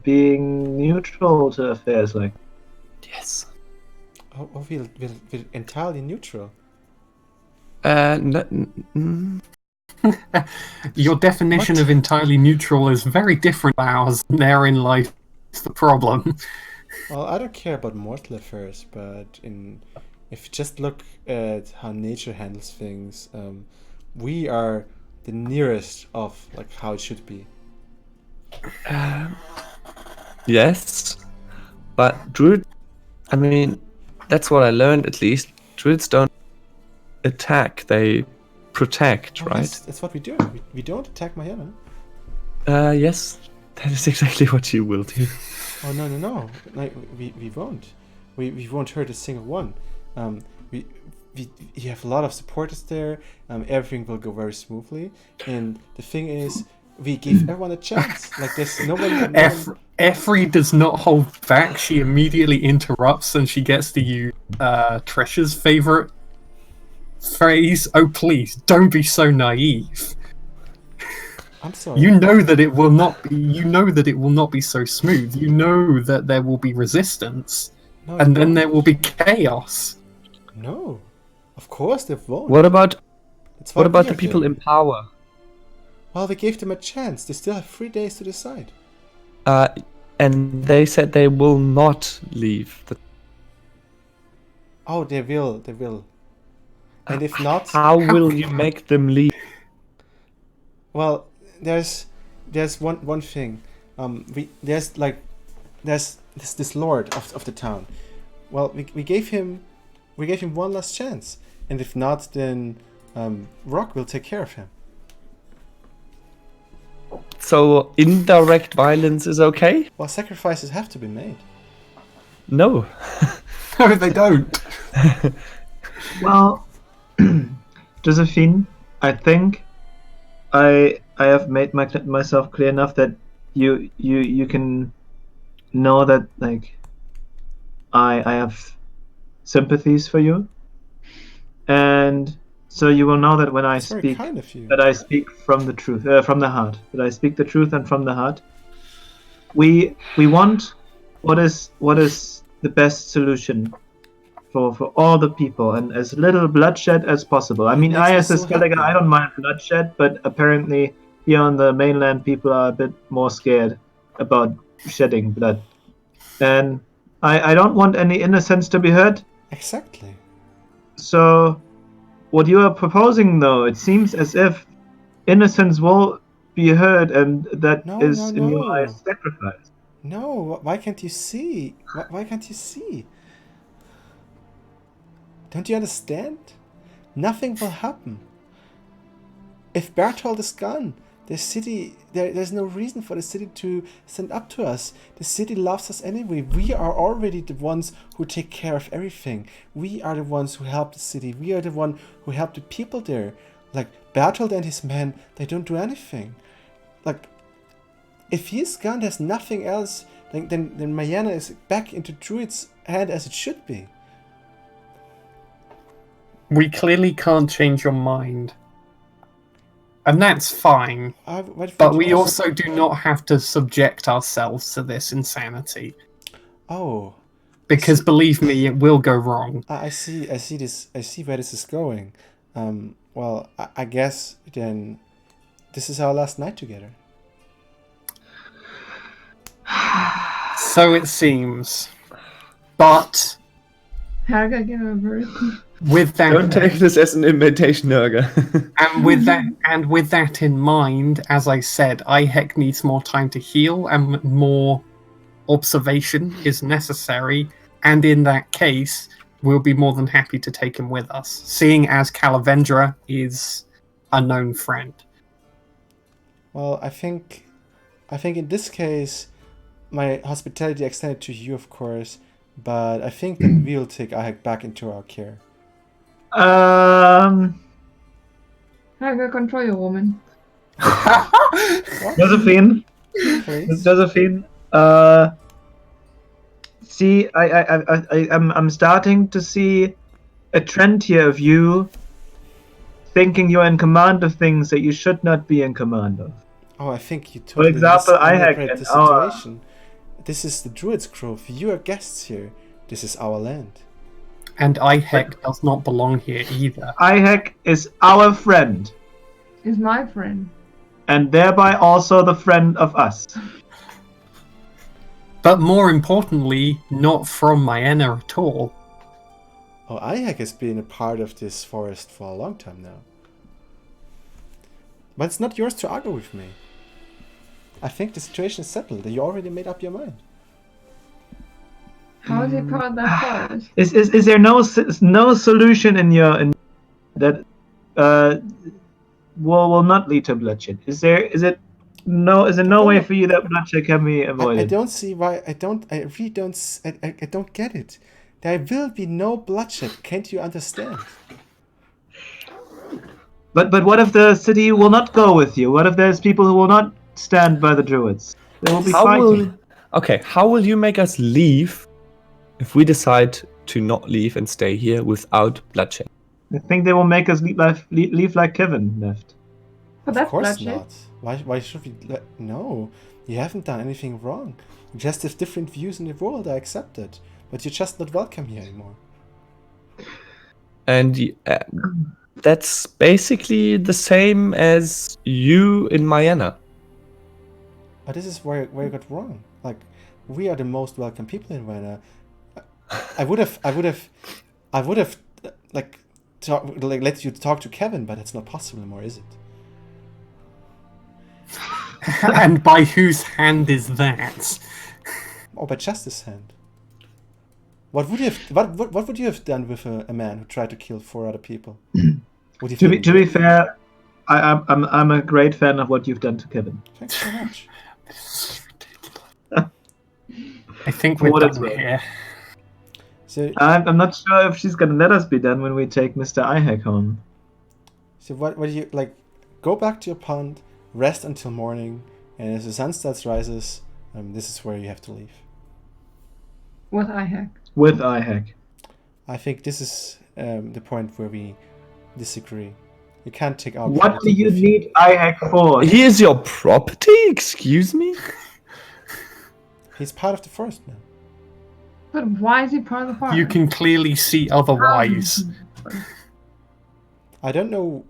being neutral to affairs like. Yes. We're entirely neutral. Your definition of entirely neutral is very different from ours. Therein lies the problem. Well, I don't care about mortal affairs, but if you just look at how nature handles things, we are the nearest of like how it should be. Yes, but druid. I mean, that's what I learned at least. Druids don't attack; they protect, right? That's what we do. We don't attack Mariana. Yes, that is exactly what you will do. Oh no! Like, we won't. We won't hurt a single one. We you have a lot of supporters there. Everything will go very smoothly. And the thing is, we give everyone a chance. Like there's no one. Effrey does not hold back. She immediately interrupts, and she gets to use Tresha's favorite phrase. Oh, please, don't be so naive. I'm sorry. You know that it will not be. You know that it will not be so smooth. You know that there will be resistance, and then there will be chaos. No, of course they won't. What about the people in power? Well, we gave them a chance. They still have 3 days to decide. And they said they will not leave. Oh, they will. They will. And if not, how will you make them leave? Well, there's one thing. There's this lord of the town. Well, we gave him one last chance, and if not, then Rock will take care of him. So indirect violence is okay? Well, sacrifices have to be made. No. No, they don't. Well, Josephine, I think I have made myself clear enough that you can know that like I have sympathies for you, and so you will know that when I speak, that I speak from the truth, from the heart. That I speak the truth and from the heart. We want what is the best solution for all the people, and as little bloodshed as possible. I mean, I as a Skelliger, I don't mind bloodshed, but apparently here on the mainland, people are a bit more scared about shedding blood, and I don't want any innocents to be hurt. Exactly. So, what you are proposing, though, it seems as if innocents will be hurt, and that is in your eyes sacrifice. No, why can't you see? Why can't you see? Don't you understand? Nothing will happen. If Berthold is gone, the city, there's no reason for the city to stand up to us. The city loves us anyway. We are already the ones who take care of everything. We are the ones who help the city. We are the one who help the people there. Like Berthold and his men, they don't do anything. Like, if he's gone, there's nothing else. Then Mariana is back into Druid's hand as it should be. We clearly can't change your mind. And that's fine. But we also do not have to subject ourselves to this insanity. Oh. Because believe me, it will go wrong. I see this. I see where this is going. Well, I guess then this is our last night together. So it seems. But Helga, get over it. With that, don't take this as an invitation, Helga. and with that in mind, as I said, Ihek needs more time to heal, and more observation is necessary. And in that case, we'll be more than happy to take him with us, seeing as Calavendra is a known friend. Well, I think in this case, my hospitality extended to you, of course, but I think then we'll take Ihek back into our care. Helga, control your woman. Josephine, Please? Josephine. See, I'm starting to see a trend here of you thinking you're in command of things that you should not be in command of. Oh, I think you totally For example, misinterpret the situation. This is the Druid's Grove. You are guests here. This is our land. And Ihek does not belong here either. Ihek is our friend, Is my friend. and thereby also the friend of us. But more importantly, not from Maena at all. Oh, Ihek has been a part of this forest for a long time now. But it's not yours to argue with me. I think the situation is settled. You already made up your mind. How is he part of that forest? Is there no solution in that will not lead to bloodshed? Is there no way for you that bloodshed can be avoided? I don't see why. I really don't. I don't get it. There will be no bloodshed. Can't you understand? But what if the city will not go with you? What if there's people who will not stand by the druids? They will be fighting. How will you make us leave if we decide to not leave and stay here without bloodshed? I think they will make us leave like Kevin left. But Of that's course bloodshed. not. Why should we? No, you haven't done anything wrong. You just have different views in the world. I accept it, but you're just not welcome here anymore. And that's basically the same as you in Maena. But this is where you got wrong. Like, we are the most welcome people in Vienna. I would have let you talk to Kevin, but it's not possible anymore, is it? And by whose hand is that? Or by Justice hand. What would you have? What would you have done with a man who tried to kill 4 other people? Would you To be fair, I'm a great fan of what you've done to Kevin. Thanks so much. I think For we're what it's done worth. here. So I'm not sure if she's gonna let us be done when we take Mr. Ihek home. what do you like? Go back to your pond, rest until morning, and as the sun starts rises, this is where you have to leave. What Ihek? With Ihek. I think this is the point where we disagree. You can't take our What do property you with need Ihek for? He is your property? Excuse me? He's part of the forest now. But why is he part of the forest? You can clearly see otherwise. I don't know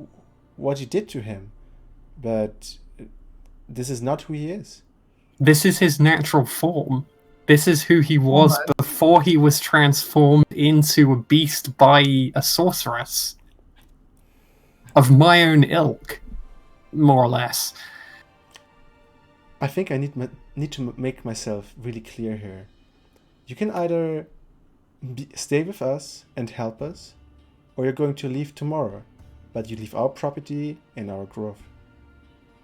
what you did to him, but this is not who he is. This is his natural form. This is who he was before he was transformed into a beast by a sorceress. Of my own ilk, more or less. I think I need to make myself really clear here. You can either stay with us and help us, or you're going to leave tomorrow, but you leave our property and our grove.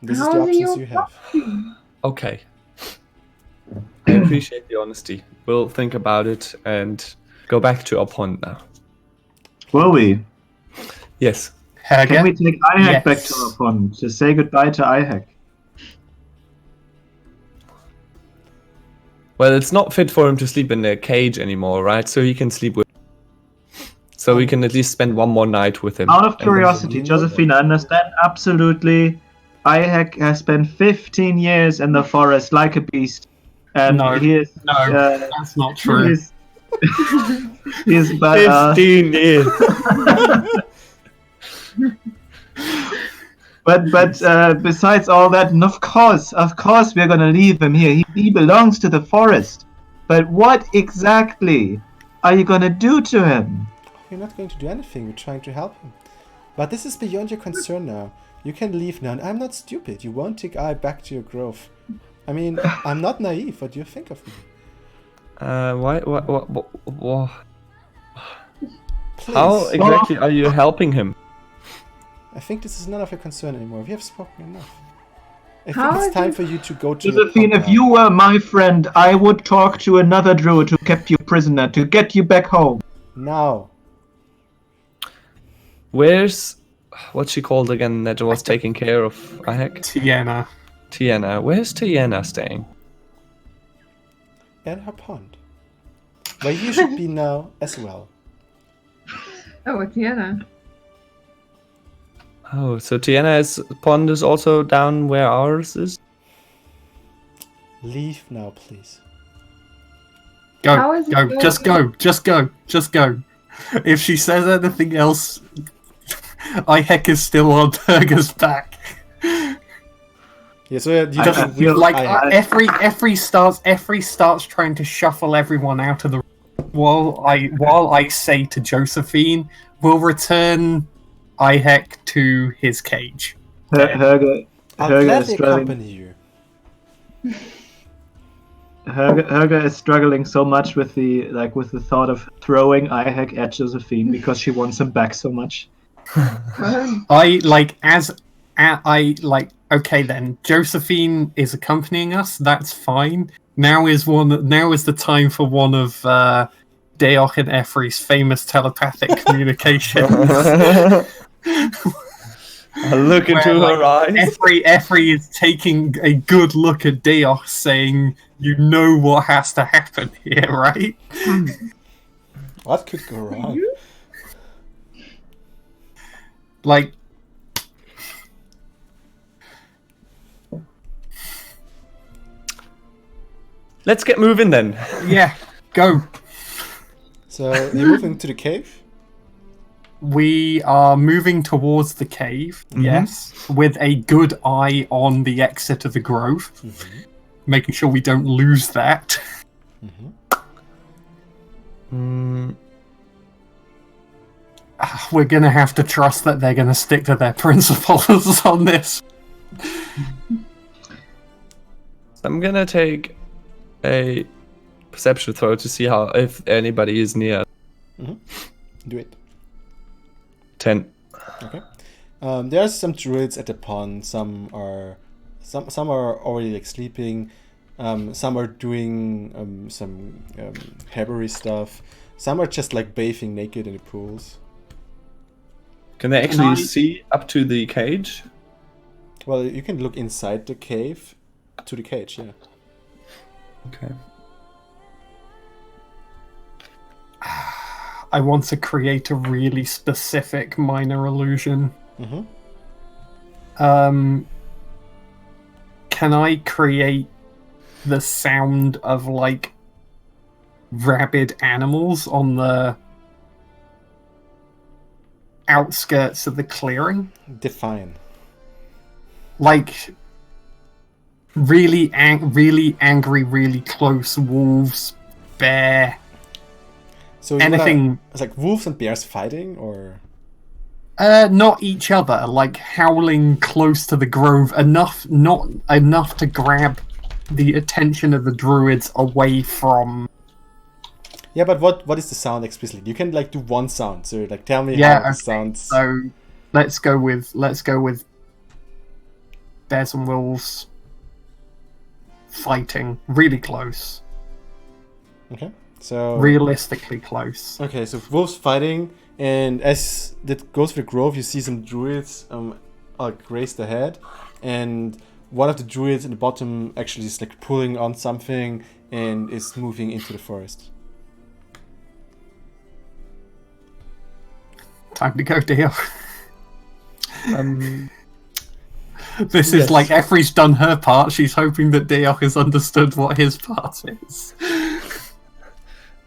This is the How is he options your you have. property? Okay. I appreciate the honesty. We'll think about it and go back to our pond now. Will we? Yes. Can we take Ihek back Yes. to our pond to say goodbye to Ihek? Well, it's not fit for him to sleep in a cage anymore, right? So he can sleep with. So we can at least spend one more night with him. Out of And then- curiosity, you know Josephine, I understand absolutely. Ihek has spent 15 years in the forest like a beast, and No, he is that's not true. he is but 15 years. but besides all that, and of course we're gonna leave him here. He belongs to the forest. But what exactly are you gonna do to him? We're not going to do anything. We're trying to help him. But this is beyond your concern now. You can leave now. And I'm not stupid. You won't take I back to your grove. I mean, I'm not naive. What do you think of me? What? Please. How exactly are you helping him? I think this is none of your concern anymore. We have spoken enough. I How think is it's time it- for you to go to your Josephine, pub if now. you were my friend, I would talk to another druid who kept you prisoner to get you back home. Now. Where's what's she called again that was taking care of Ihek? Tiana. Tiana. Where's Tiana staying? And her pond. Where you should be now as well. Oh, it's Tiana. Oh, so Tiana's pond is also down where ours is? Leave now, please. How is it Go. going? Just go. If she says anything else, Ihek is still on Burger's back. Yeah, so you I just feel Like Ihek. Effie starts trying to shuffle everyone out of the while I say to Josephine, we'll return Ihek to his cage. Helga I'll is gladly struggling. accompany you. Helga is struggling so much with the thought of throwing Ihek at Josephine because she wants him back so much. Okay then, Josephine is accompanying us, that's fine. Now is the time for one of Deoch and Effrie's famous telepathic communications. I look into her eyes. Effrie is taking a good look at Deoch, saying, "You know what has to happen here, right?" What could go wrong? Like, Let's get moving then. yeah, go. So you're moving to the cave? We are moving towards the cave, yes, with a good eye on the exit of the grove, making sure we don't lose that. We're going to have to trust that they're going to stick to their principles on this. I'm gonna take a perception throw to see if anybody is near. Do it. 10. Okay. There are some druids at the pond. Some are already like sleeping. Some are doing some herbery stuff. Some are just like bathing naked in the pools. Can they actually see up to the cage? Well, you can look inside the cave to the cage, yeah. Okay. I want to create a really specific minor illusion. Can I create the sound of like rabid animals on the outskirts of the clearing? Define. Like really angry, really close wolves, bear, So anything. It's like wolves and bears fighting, or Not each other, like howling close to the grove, not enough to grab the attention of the druids away from. yeah. But what is the sound explicitly? You can like do one sound. So like tell me Yeah, how it okay. sounds. So let's go with bears and wolves fighting really close, Okay. So realistically close. okay, so wolves fighting, and as that goes through the grove, you see some druids graze the head, and one of the druids in the bottom actually is like pulling on something and is moving into the forest. Time to go, Dio. This Yes. is like Effrie's done her part. She's hoping that Deoch has understood what his part is.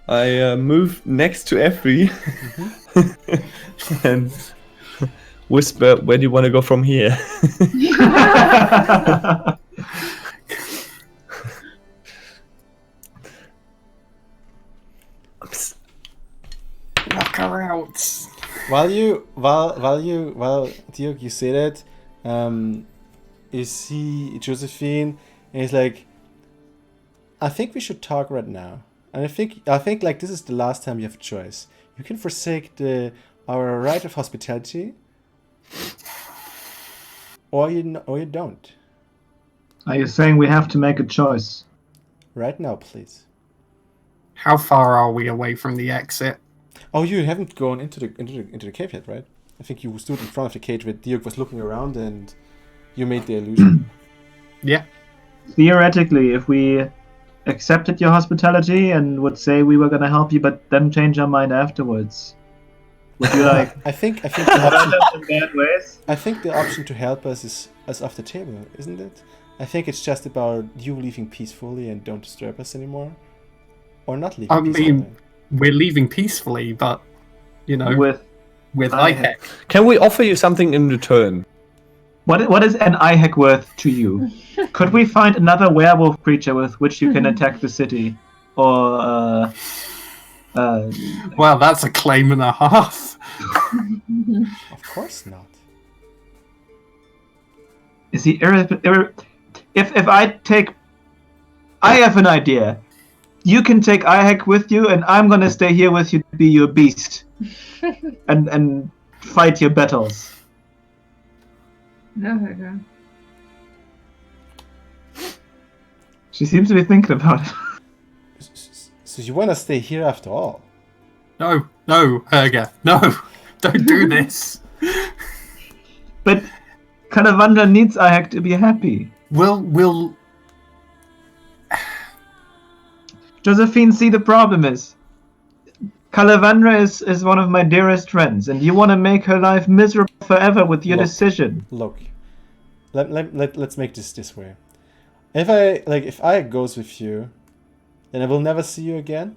I move next to Effie and whisper, "Where do you want to go from here?" Knock her out. While Duke, you say that, you see Josephine, and he's like, I think we should talk right now. And I think like this is the last time you have a choice. You can forsake our right of hospitality, or you don't. Are you saying we have to make a choice? Right now, please. How far are we away from the exit? Oh, you haven't gone into the cave yet, right? I think you stood in front of the cage where Duke was looking around, and you made the illusion. Yeah. Theoretically, if we accepted your hospitality and would say we were going to help you, but then change our mind afterwards, would you like I think the hurt option. us in bad ways? I think the option to help us is off the table, isn't it? I think it's just about you leaving peacefully and don't disturb us anymore. Or not leaving I peacefully. mean, we're leaving peacefully, but you know, with with IHEC. IHEC. Can we offer you something in return? What is an IHEC worth to you? Could we find another werewolf creature with which you can attack the city, or Well, that's a claim and a half. Of course not. is he if I take? I have an idea. You can take IHEC with you, and I'm gonna stay here with you to be your beast, and fight your battles. No, I don't. She seems to be thinking about it. So you want to stay here after all? No, Herger, no, don't do this. But Calavandra needs IHEC to be happy. We'll. Josephine, see, the problem is Calavandra is one of my dearest friends, and you want to make her life miserable forever with your Look. decision. Look, let's make this way. If I goes with you, then I will never see you again.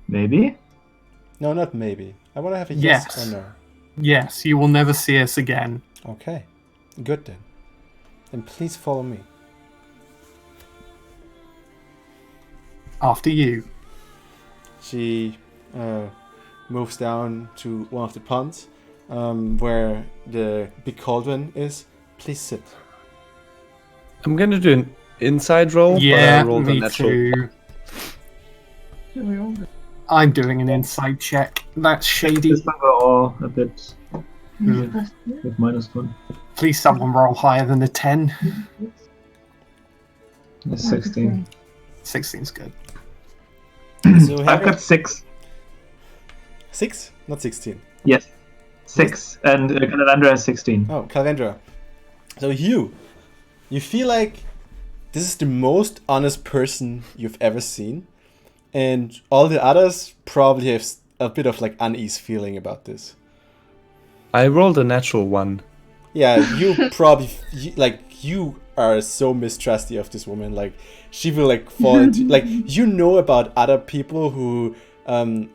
Maybe? No, not maybe. I want to have a yes, Yes. or no. Yes, you will never see us again. Okay, good then. Then please follow me. After you. She moves down to one of the ponds where the big cauldron is. Please sit. I'm gonna do an inside roll. Yeah, but I rolled a me natural. too. Should we all do? I'm doing an insight check. That's shady. This time we're all a bit Hmm. with -1. Please, someone roll higher than a 10. It's 16. 16's good. So I've got 6. 6, not 16. Yes. 6. And Calavandra has 16. Oh, Calavandra. So you feel like this is the most honest person you've ever seen, and all the others probably have a bit of like unease feeling about this. I rolled a natural 1. Yeah, you probably you are so mistrusty of this woman. Like she will like fall into like you know about other people who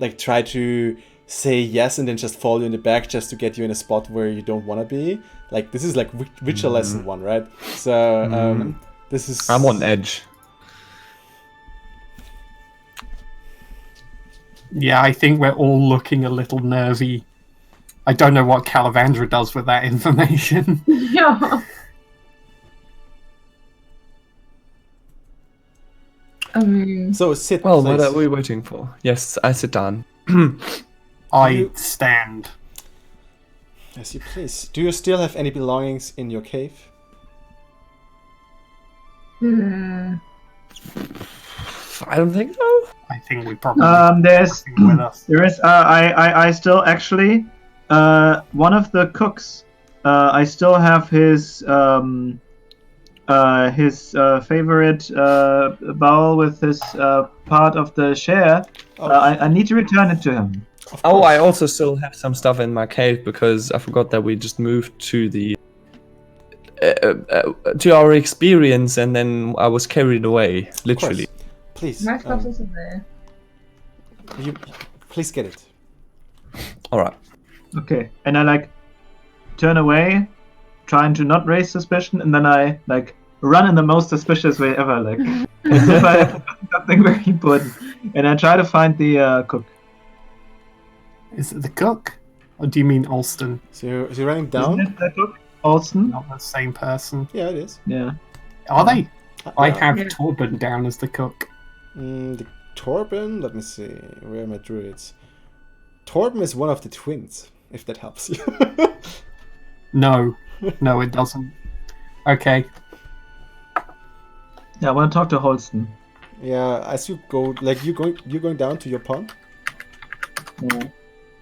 like try to say yes and then just fall you in the back just to get you in a spot where you don't want to be. Like this is like Witcher lesson 1, right? So this is I'm on edge. Yeah, I think we're all looking a little nervy. I don't know what Calavandra does with that information. Yeah. I mean, So sit. Well, please. what are we waiting for? Yes, I sit down. I stand. Yes, you please. Do you still have any belongings in your cave? uh, I don't think so. I think we probably There's bring with us. there is I still actually one of the cooks I still have his favorite bowl with his part of the share. Oh. I need to return it to him. Of Oh, course. I also still have some stuff in my cave because I forgot that we just moved to the to our experience, and then I was carried away, Of literally. course. Please. my stuff isn't there. You please get it. All right. Okay, and I like turn away, trying to not raise suspicion, and then I like run in the most suspicious way ever, like as if I have something very important, and I try to find the cook. Is it the cook? Or do you mean Alston? So you're running down? Isn't it the cook, Olsen? Not the same person. Yeah, it is. Yeah. Are they? I Yeah. have Yeah. Torben down as the cook. The Torben, let me see. Where are my druids? Torben is one of the twins, if that helps you. No, it doesn't. Okay. Yeah, I want to talk to Holston. Yeah, as you go, like you're going down to your pond.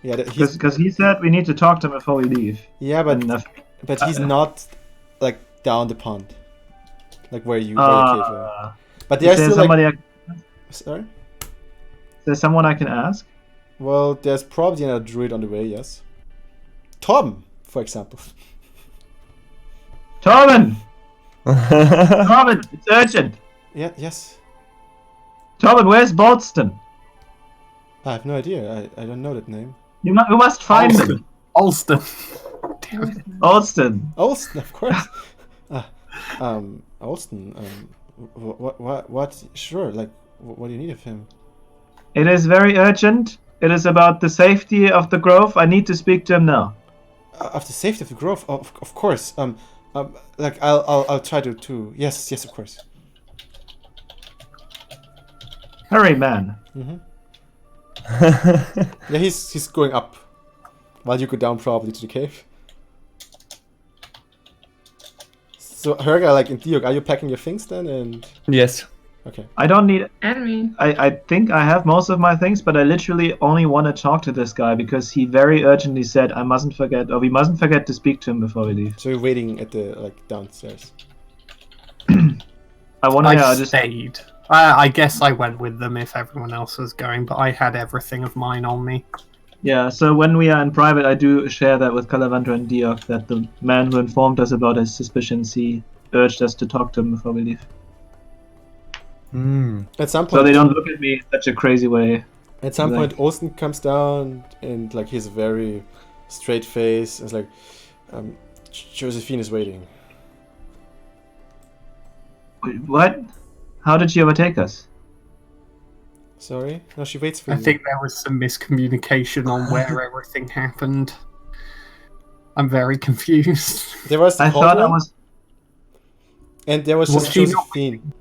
Yeah, Because he said we need to talk to him before we leave. yeah, but And he's not like down the pond, like where you cave were. But is there's there still somebody? like, sorry. Is there someone I can ask? Well, there's probably another druid on the way. Yes. Torben, for example. Torben! Torben, it's urgent. Yeah, yes. Torben, where's Bolston? I have no idea. I don't know that name. We must find him. Alston. Alston. Olston, of course. Olston. What? Sure. Like, what do you need of him? It is very urgent. It is about the safety of the grove. I need to speak to him now. Of the safety of the grove, of course. Like I'll try to. Yes, of course. Hurry, man. Yeah, he's going up, while you go down probably to the cave. So Helga, like in Diog, are you packing your things then? And Yes. okay. I don't need. And me. I think I have most of my things, but I literally only want to talk to this guy because he very urgently said we mustn't forget to speak to him before we leave. So you're waiting at the downstairs. I stayed. I guess I went with them if everyone else was going, but I had everything of mine on me. Yeah, so when we are in private, I do share that with Calavandra and Diok that the man who informed us about his suspicions, he urged us to talk to him before we leave. At some point, So they don't look at me in such a crazy way. At some Like- point, Olsen comes down and like he's a very straight face. It's like, Josephine is waiting. Wait, what? How did she overtake us? Sorry, no, she waits for I you. think there was some miscommunication on where everything happened. I'm very confused. There was the I thought I cauldron, was. and there was Was just she not Josephine.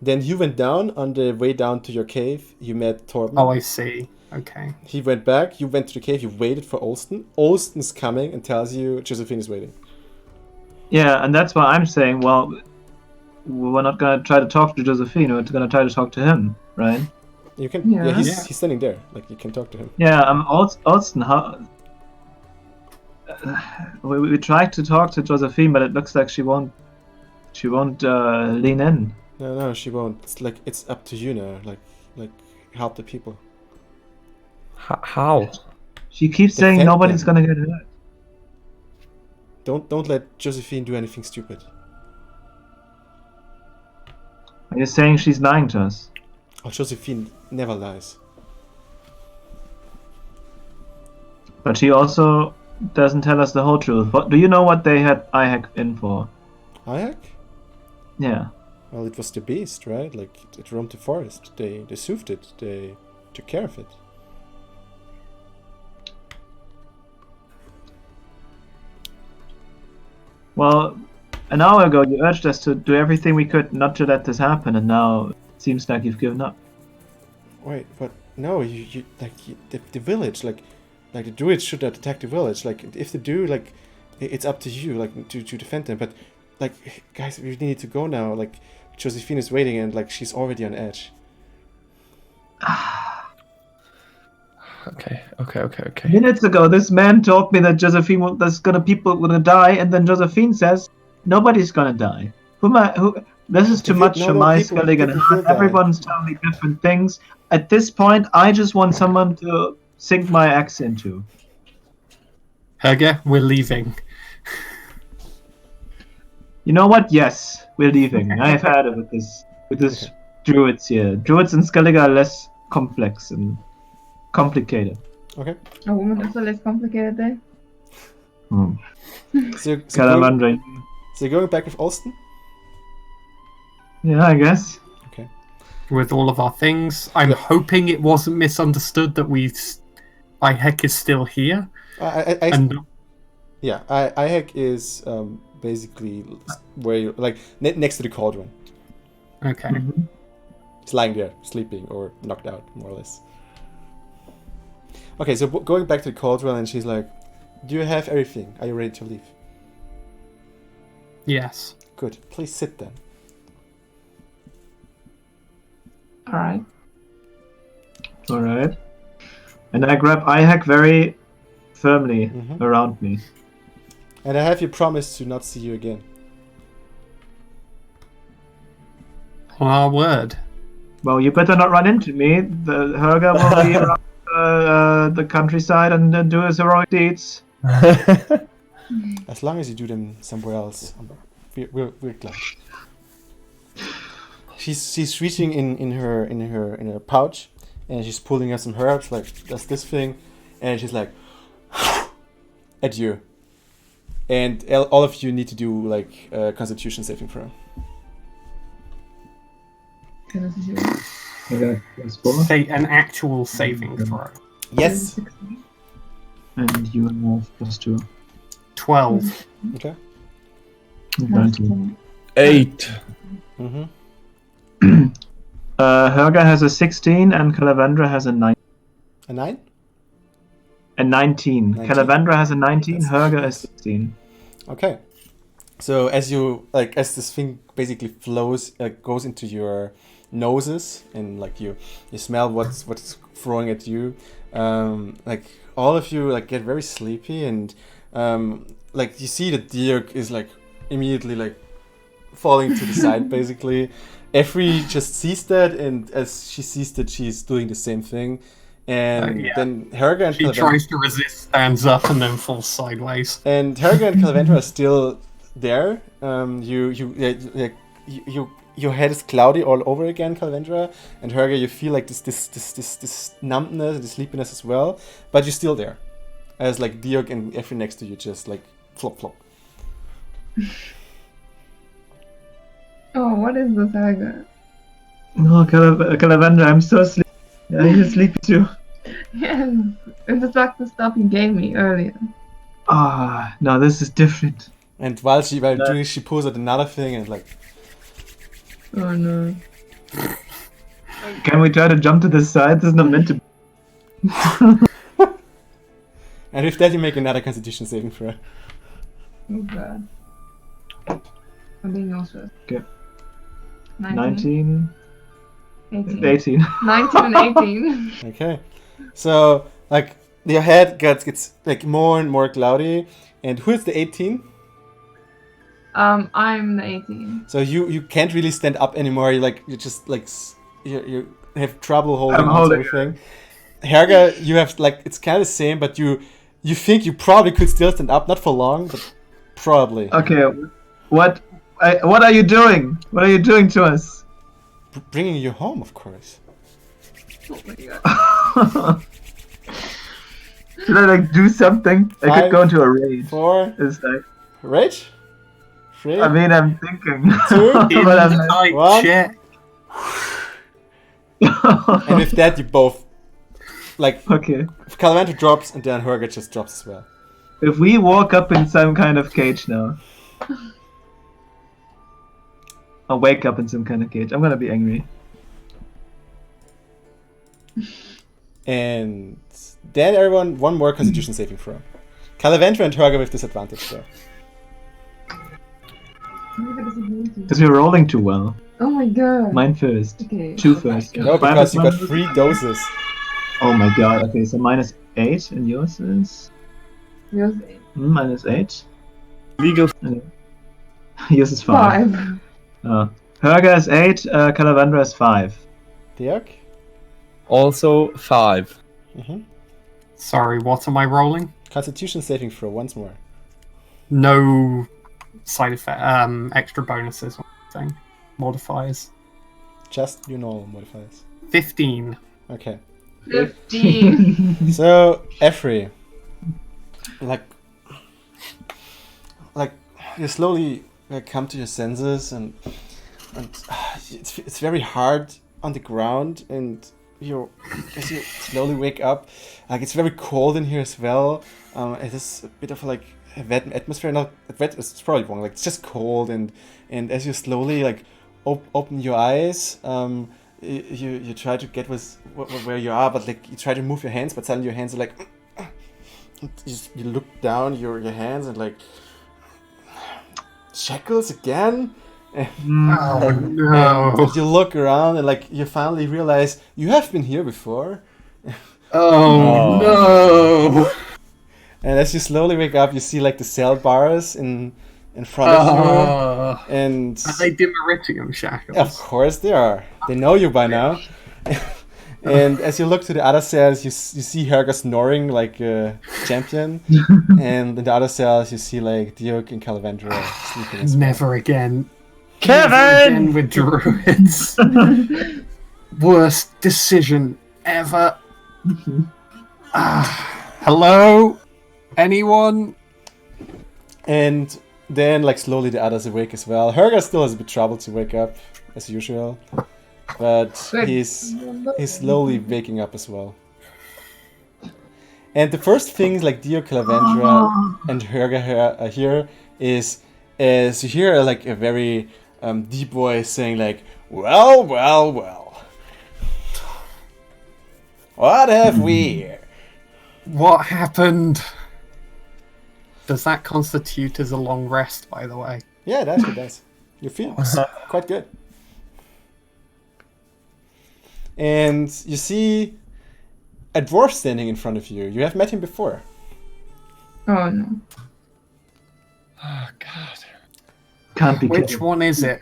Then you went down. On the way down to your cave, you met Torben. Oh, I see. Okay. He went back. You went to the cave. You waited for Olsten. Olsten's coming and tells you Josephine is waiting. Yeah, and that's why I'm saying, well, we're not gonna try to talk to Josephine. We're gonna try to talk to him, right? You can. Yeah, Yeah. he's standing there. Like you can talk to him. Yeah, Alston. How? We tried to talk to Josephine, but it looks like she won't. She won't lean in. No, she won't. It's like it's up to you now. Like help the people. How? She keeps saying Defend nobody's them. gonna get hurt. Don't let Josephine do anything stupid. Are you saying she's lying to us? Oh, Josephine never lies. But she also doesn't tell us the whole truth. What do you know what they had IHAC in for? Ayak? Yeah. Well, it was the beast, right? Like it roamed the forest. They soothed it. They took care of it. Well, an hour ago you urged us to do everything we could not to let this happen, and now it seems like you've given up. Wait, but no, the village, like the druids should not attack the village. Like if they do, like it's up to you, like to defend them. But like guys, we need to go now. Like Josephine is waiting, and like she's already on edge. Okay. Minutes ago, this man told me that people gonna die, and then Josephine says nobody's gonna die. This is too much for my Skelligan. people will die. Everyone's telling me different things. At this point, I just want someone to sink my axe into. Helga, we're leaving. You know what? Yes, we're leaving. I have had it with this druids here. Druids and Skellige are less complex and complicated. Okay. A woman is a less complicated day. So Calamandra. you're going back with Alston? Yeah, I guess. Okay. With all of our things. I'm hoping it wasn't misunderstood that IHEC is still here. IHEC is basically where you like next to the cauldron. Okay. It's lying there, sleeping or knocked out, more or less. Okay, so going back to the cauldron, and she's like, "Do you have everything? Are you ready to leave?" Yes. Good. Please sit then. Alright. Alright. And I grab IHAC very firmly around me. And I have you promised to not see you again. On our word. Well, you better not run into me. The Helga will be around the countryside and do his heroic deeds. As long as you do them somewhere else, we're glad. she's reaching in her pouch, and she's pulling out some herbs, like does this thing, and she's like at you, and all of you need to do like a Constitution saving throw. Can I see I got +4. Say an actual saving throw. Yes. And you have +2. 12. Okay. 19. 8. Mm-hmm. Helga has a 16 and Calavandra has a 9. A 9? A 19. 19. Calavandra has a 19, That's Helga nice. is 16. Okay. So as this thing basically flows, goes into your noses, and like you smell what's throwing at you, like all of you like get very sleepy, and like you see that Dirk is like immediately like falling to the side basically. Effie just sees that, and as she sees that, she's doing the same thing, and Yeah. then Helga and She tries to resist, stands up, and then falls sideways. Helga and Calavandra are still there. Your head is cloudy all over again, Calavandra, and Helga, you feel like this numbness and this sleepiness as well, but you're still there, as like Dirk and Effie next to you just like flop flop. Oh, what is this, Helga? No, Calavandra, I'm so sleepy. You're sleepy too. Yes, it's the stuff you gave me earlier. Ah, no, this is different. And while doing, she pulls out another thing and like. Oh no. Can we try to jump to the side? This is not meant to. And with that, you make another Constitution saving throw. Oh god. I'm being also. Okay. 19. 19. 18. 18. 19 and 18. Okay, so like your head gets like more and more cloudy, and who is the 18? I'm the 18. So you can't really stand up anymore. You just like you have trouble holding I'm on to holding everything. Helga, you have like it's kind of the same, but you think you probably could still stand up, not for long, but probably. Okay, what are you doing? What are you doing to us? Bringing you home, of course. Oh my god. Should I like do something? I 5, could go into a rage. 4, It's like, rage. 3. I mean, I'm thinking. 2, But I'm like, Inside What? check. and with that, you both like okay. Calavandra drops, and then Helga just drops as well. If we walk up in some kind of cage now, or wake up in some kind of cage, I'm gonna be angry. And then everyone, one more Constitution saving throw. Calavandra and Helga with disadvantage there. Because we're rolling too well. Oh my god. Mine first. Okay. 2 first. No, because you got 3 doses. Oh my god, okay, so -8 and yours is? Yours -8. Legal. Yours is 5. 5. Helga is 8, Calavandra is 5. Dirk? Also 5. Mm-hmm. Sorry, what am I rolling? Constitution saving throw once more. No side effect, extra bonuses or anything. Modifiers. Just your normal modifiers. 15. Okay. 15. So, Effie, like you slowly come to your senses, and it's very hard on the ground, and as you slowly wake up, like it's very cold in here as well. It is a bit of like a wet atmosphere. Not wet, it's probably wrong. Like it's just cold, and as you slowly like open your eyes, you try to get where you are, but like you try to move your hands, but suddenly your hands are like you look down your hands and like shackles again. Oh no. And you look around and like you finally realize you have been here before. Oh no. And as you slowly wake up, you see like the cell bars in front of you, and Are they Dimeritium shackles? of course they are. They know you by now. And as you look to the other cells, you see Helga snoring like a champion, and in the other cells you see like Dirk and Calavandra sleeping as well. Never again. Kevin! Again with druids. Worst decision ever. Hello? Anyone? And then, like, slowly the others awake as well. Herga still has a bit trouble to wake up, as usual. But he's slowly waking up as well. And the first things, like, Dio, Calavendra, and Herga hear is you hear, like, a very deep voice saying, like, well, well, well. What have we here? What happened? Does that constitute as a long rest, by the way? Yeah, it actually does. You feel quite good. And you see a dwarf standing in front of you. You have met him before. Oh no. Oh, God. Can't be Which kidding. one is it?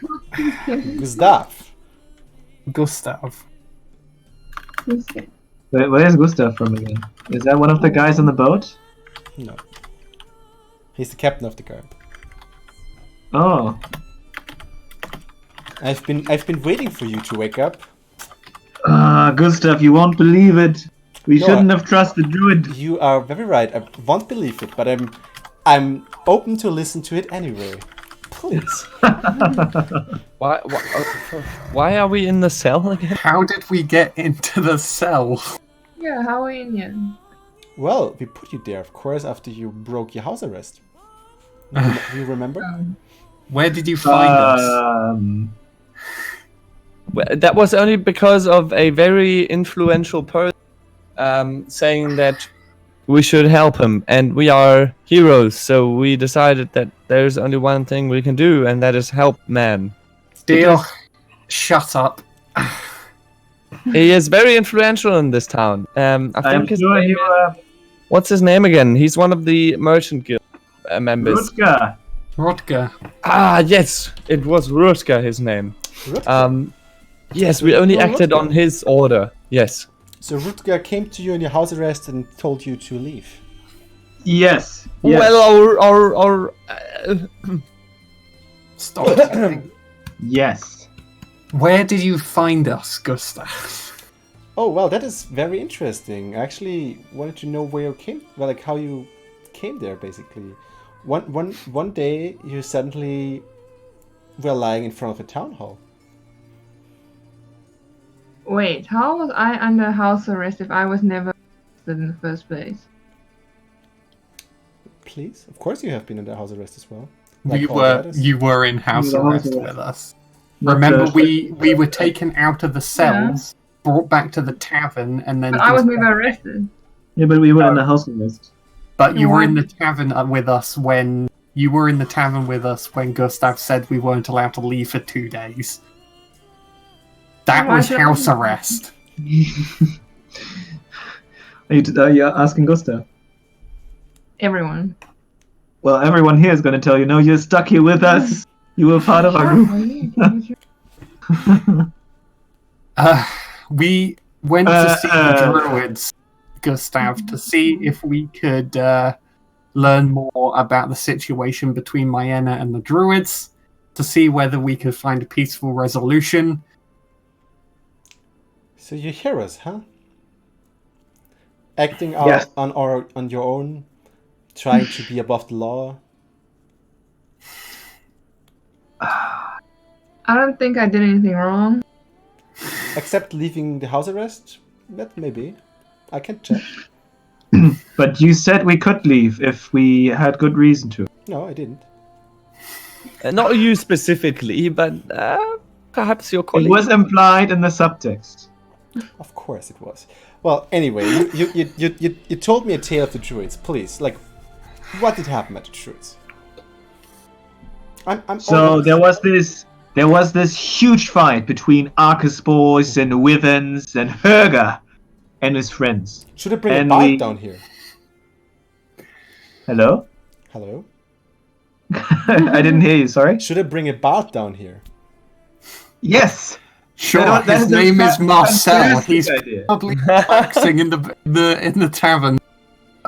Gustav. Gustav. Where's Gustav from again? Is that one of the guys on the boat? No. He's the captain of the guard. Oh. I've been waiting for you to wake up. Gustav, you won't believe it. We No, shouldn't have trusted Druid. You are very right. I won't believe it, but I'm open to listen to it anyway. Please. Why are we in the cell again? How did we get into the cell? Yeah, how are you? Well, we put you there, of course, after you broke your house arrest. You remember? Where did you find us? Well, that was only because of a very influential person saying that we should help him, and we are heroes, so we decided that there's only one thing we can do, and that is help man. Deal. Shut up. He is very influential in this town. I I'm think his sure name you is- What's his name again? He's one of the merchant guild members. Rutger. Rodger. Ah, yes, it was Rutger, his name. Rutger. Yes, we only Oh, acted Rutger. on his order. Yes. So Rutger came to you in your house arrest and told you to leave. Yes. Yes. Well, our Stop talking. Yes. Where did you find us, Gustav? Oh, well, that is very interesting. I actually wanted to know where you came, well, like how you came there, basically. One day, you suddenly were lying in front of a town hall. Wait, how was I under house arrest if I was never arrested in the first place? Please? Of course you have been under house arrest as well. You all the were others. you were in house You were arrest house with arrest. us. Not Remember, the- we were taken out of the cells, brought back to the tavern, and then. But I was never arrested. Yeah, but we were in the house arrest. But you Yeah, were why- in the tavern with us when Gustav said we weren't allowed to leave for 2 days. That Why was should I- house arrest. Are you asking Gustav? Everyone. Well, everyone here is going to tell you, no, you're stuck here with us. You were part of our group. We went to see the Uh, druids, Gustav, to see if we could learn more about the situation between Maena and the druids, to see whether we could find a peaceful resolution. So you hear us, huh? Acting out Yes. on your own, trying to be above the law. I don't think I did anything wrong. Except leaving the house arrest? That maybe. I can check. But you said we could leave if we had good reason to. No, I didn't. not you specifically, but perhaps your It colleague. was implied in the subtext. Of course it was. Well, anyway, you told me a tale of the druids. Please, like, what did happen at the druids? I'm So almost- there was this huge fight between Arcus boys and Wyverns and Herga and his friends. Should I bring a and bard we- down here? Hello? Hello? I didn't hear you, sorry. Should I bring a bard down here? Yes! Sure, That his is a name is Marcel. fantastic He's idea. probably relaxing in the tavern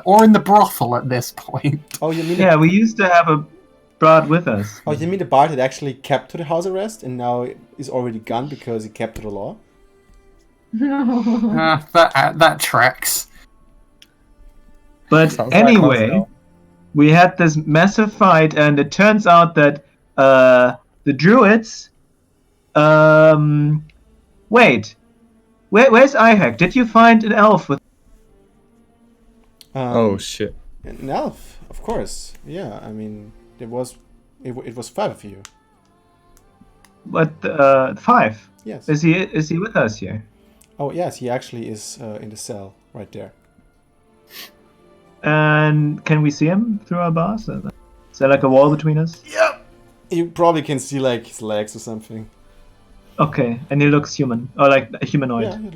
or in the brothel at this point. Oh, you mean Yeah, we used to have a brought with us. Oh, you mean the bard that actually kept to the house arrest and now is already gone because he kept to the law? No. That tracks. But Sounds like anyway, Oslo. we had this massive fight, and it turns out that the druids. Wait, where's Ihek? Did you find an elf with? Oh shit. An elf, of course. Yeah, I mean, it was 5 of you. What 5? Yes. Is he with us here? Oh, yes, he actually is in the cell right there. And can we see him through our bars? Is there like a wall between us? Yep. You probably can see like his legs or something. Okay, and he looks human, or like a humanoid. Yeah, he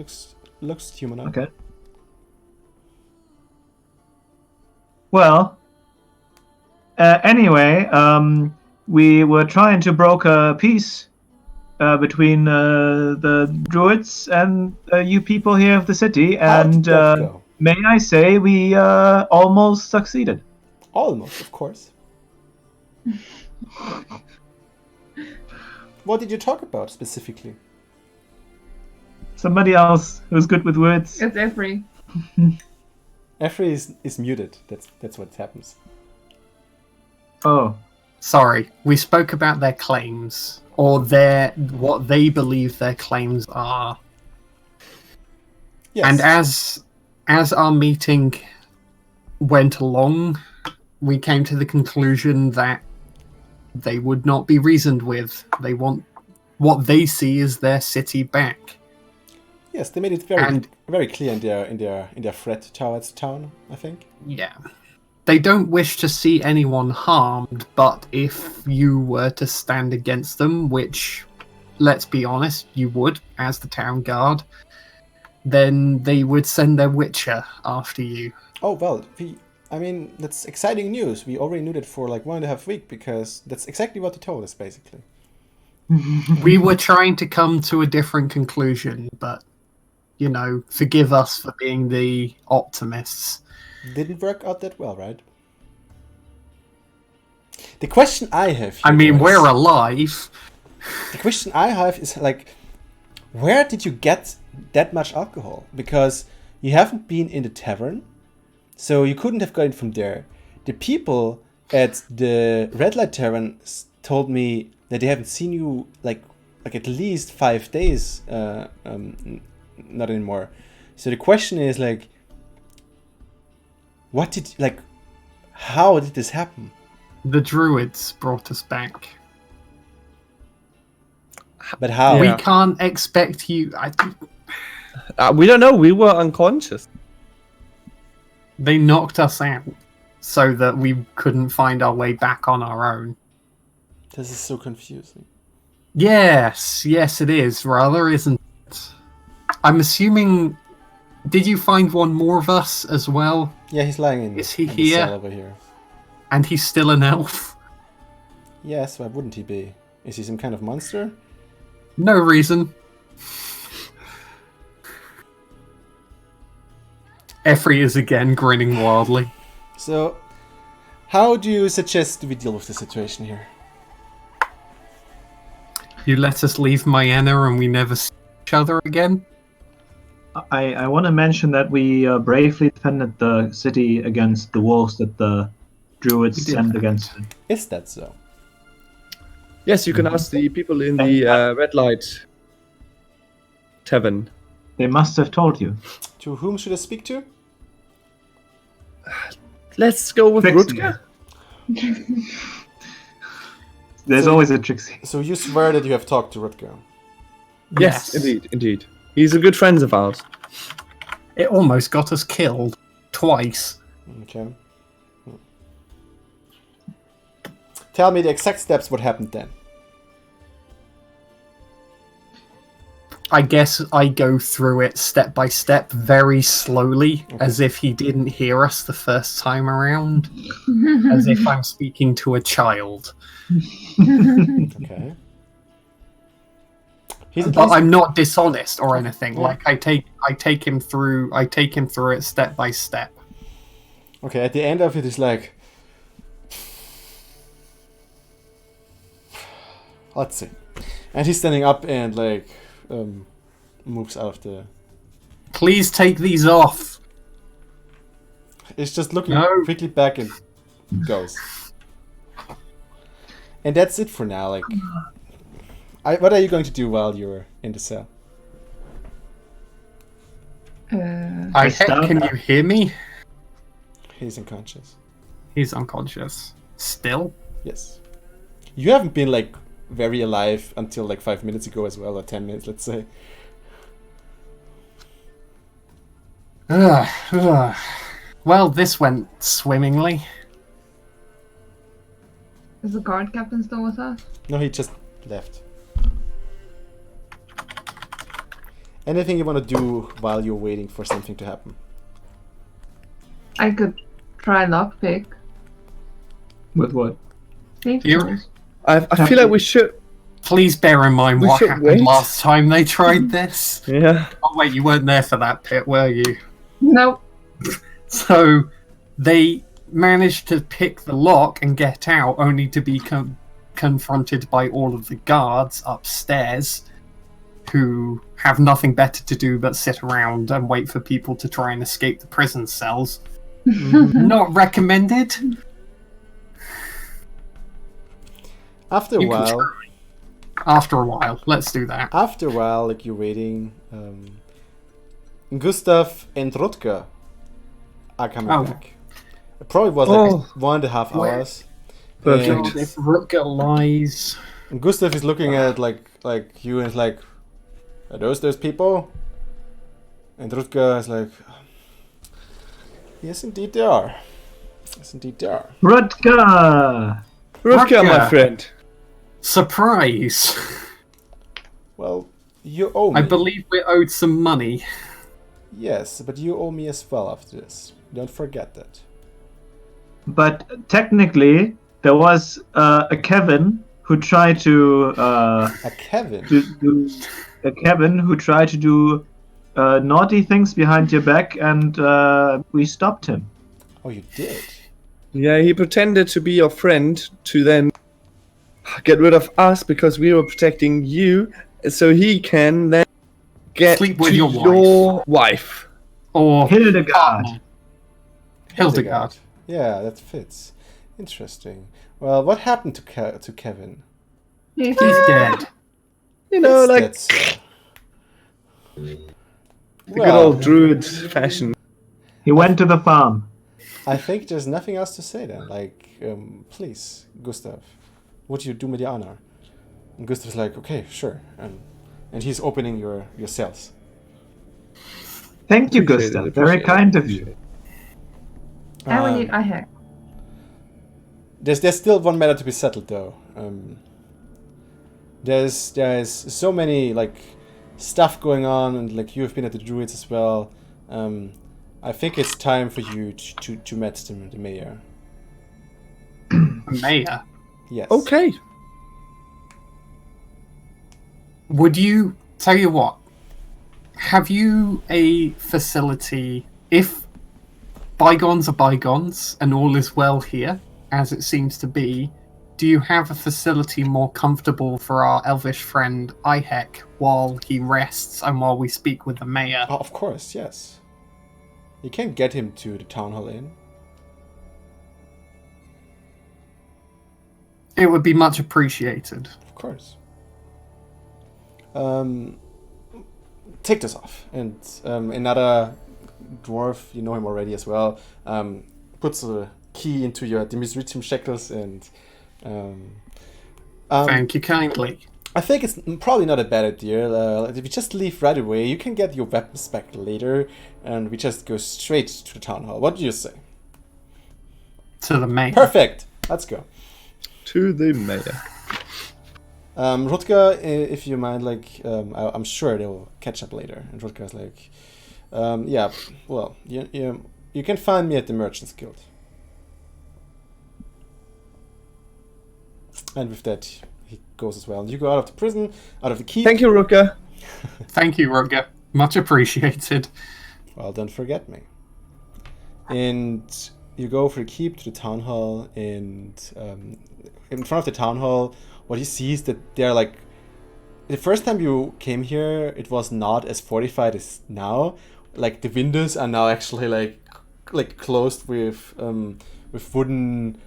looks humanoid. Okay. Well, anyway, we were trying to broker peace between the druids and you people here of the city, How did and that go? may I say we almost succeeded. Almost, of course. What did you talk about specifically? Somebody else who's good with words. It's Every. Effrey is muted. That's what happens. Oh, Sorry, we spoke about their claims, or what they believe their claims are. Yes. And as our meeting went along, we came to the conclusion that they would not be reasoned with. They want what they see as their city back. Yes, they made it very clear in their threat towards town, I think. Yeah. They don't wish to see anyone harmed, but if you were to stand against them, which, let's be honest, you would, as the town guard, then they would send their witcher after you. Oh, well, that's exciting news. We already knew that for like 1.5 weeks because that's exactly what they told us, basically. We were trying to come to a different conclusion, but, forgive us for being the optimists. Didn't work out that well, right? The question I have here, I mean, guys, we're alive. the question I have is like, where did you get that much alcohol? Because you haven't been in the tavern, so you couldn't have gotten it from there. The people at the Red Light Tavern told me that they haven't seen you like at least 5 days. Not anymore. So the question is like, how did this happen? The druids brought us back. But how? Yeah. We can't expect you... We don't know. We were unconscious. They knocked us out so that we couldn't find our way back on our own. This is so confusing. Yes, it is. Rather, isn't it? I'm assuming... Did you find one more of us as well? Yeah, he's lying in. Is he in the here? cell over here? And he's still an elf? Yes, why wouldn't he be? Is he some kind of monster? No reason. Effrey is again grinning wildly. So, how do you suggest we deal with the situation here? You let us leave Mayenna and we never see each other again? I want to mention that we bravely defended the city against the wolves that the druids We did sent that. against it. Is that so? Yes, you can ask the people in the Red Light Tavern. They must have told you. To whom should I speak to? Let's go with Trixie. Rutger. There's So- always a Trixie. So you swear that you have talked to Rutger. Yes, indeed. He's a good friend of ours. It almost got us killed. Twice. Okay. Tell me the exact steps what happened then. I guess I go through it step by step, very slowly, as if he didn't hear us the first time around. As if I'm speaking to a child. Okay. He's at But least- I'm not dishonest or anything. Like I take him through it step by step. Okay, at the end of it is like... Let's see. And he's standing up and like moves out of the. Please take these off. He's just looking No. quickly back and goes. And that's it for now. Like, what are you going to do while you're in the cell? Can you hear me? He's unconscious. He's unconscious. Still? Yes. You haven't been like very alive until like 5 minutes ago as well, or 10 minutes, let's say. Well, this went swimmingly. Is the guard captain still with us? No, he just left. Anything you want to do while you're waiting for something to happen? I could try lockpick. With what? Safety You- tools. I feel like we should. Please bear in mind We what should happened wait. last time they tried this. Yeah. Oh wait, you weren't there for that pit, were you? Nope. So they managed to pick the lock and get out, only to be confronted by all of the guards upstairs, who have nothing better to do but sit around and wait for people to try and escape the prison cells. Not recommended. After a You can while, try. After a while, let's do that. like you're waiting, Gustav and Rutger are coming Oh. back. It probably was like 1.5 hours. Perfect. And, God, if Rutger lies. and Gustav is looking at like you and is like, are those people? And Rutger is like, yes, indeed they are. Yes, indeed they are. Rutger! Rutger, my Rutger. friend. Surprise! Well, you owe me. I believe we're owed some money. Yes, but you owe me as well after this. Don't forget that. But technically, there was a Kevin who tried to A Kevin. do a Kevin who tried to do naughty things behind your back, and we stopped him. Oh, you did? Yeah, he pretended to be your friend to then get rid of us because we were protecting you, so he can then get Sleep with to your wife. Or Hildegard. partner. Hildegard. Yeah, that fits. Interesting. Well, what happened to Kevin? He's He's dead. You know, like That's, the good well, old druid fashion. He went to the farm. I think there's nothing else to say then. Like, please, Gustav, would you do me the honor? And Gustav's like, okay, sure. And he's opening your cells. Thank you, Appreciate Gustav. it, Very appreciate kind of you. I will Um, need IHEC. There's still one matter to be settled though. There's so many like stuff going on, and like you've been at the druids as well. I think it's time for you to meet the mayor. Mayor. Yes. Okay. Would you tell you what? Have you a facility? If bygones are bygones and all is well here, as it seems to be, do you have a facility more comfortable for our elvish friend IHEC while he rests and while we speak with the mayor? Oh, of course, yes. You can get him to the town hall inn. It would be much appreciated. Of course. Take this off, and another dwarf, you know him already as well, puts a key into your Demisritium shackles, and Thank you kindly. I think it's probably not a bad idea. If you just leave right away, you can get your weapons back later, and we just go straight to the town hall. What do you say? To the mayor. Perfect. Let's go. To the mayor. Rutger, if you mind, like, I'm sure they'll catch up later. And Rutger's like, yeah, well, you can find me at the Merchants Guild. And with that, he goes as well. And you go out of the prison, out of the keep. Thank you, Rutger. Thank you, Rutger. Much appreciated. Well, don't forget me. And you go for a keep to the town hall, and in front of the town hall, what you see is that they're like, the first time you came here, it was not as fortified as now. Like the windows are now actually like closed with wooden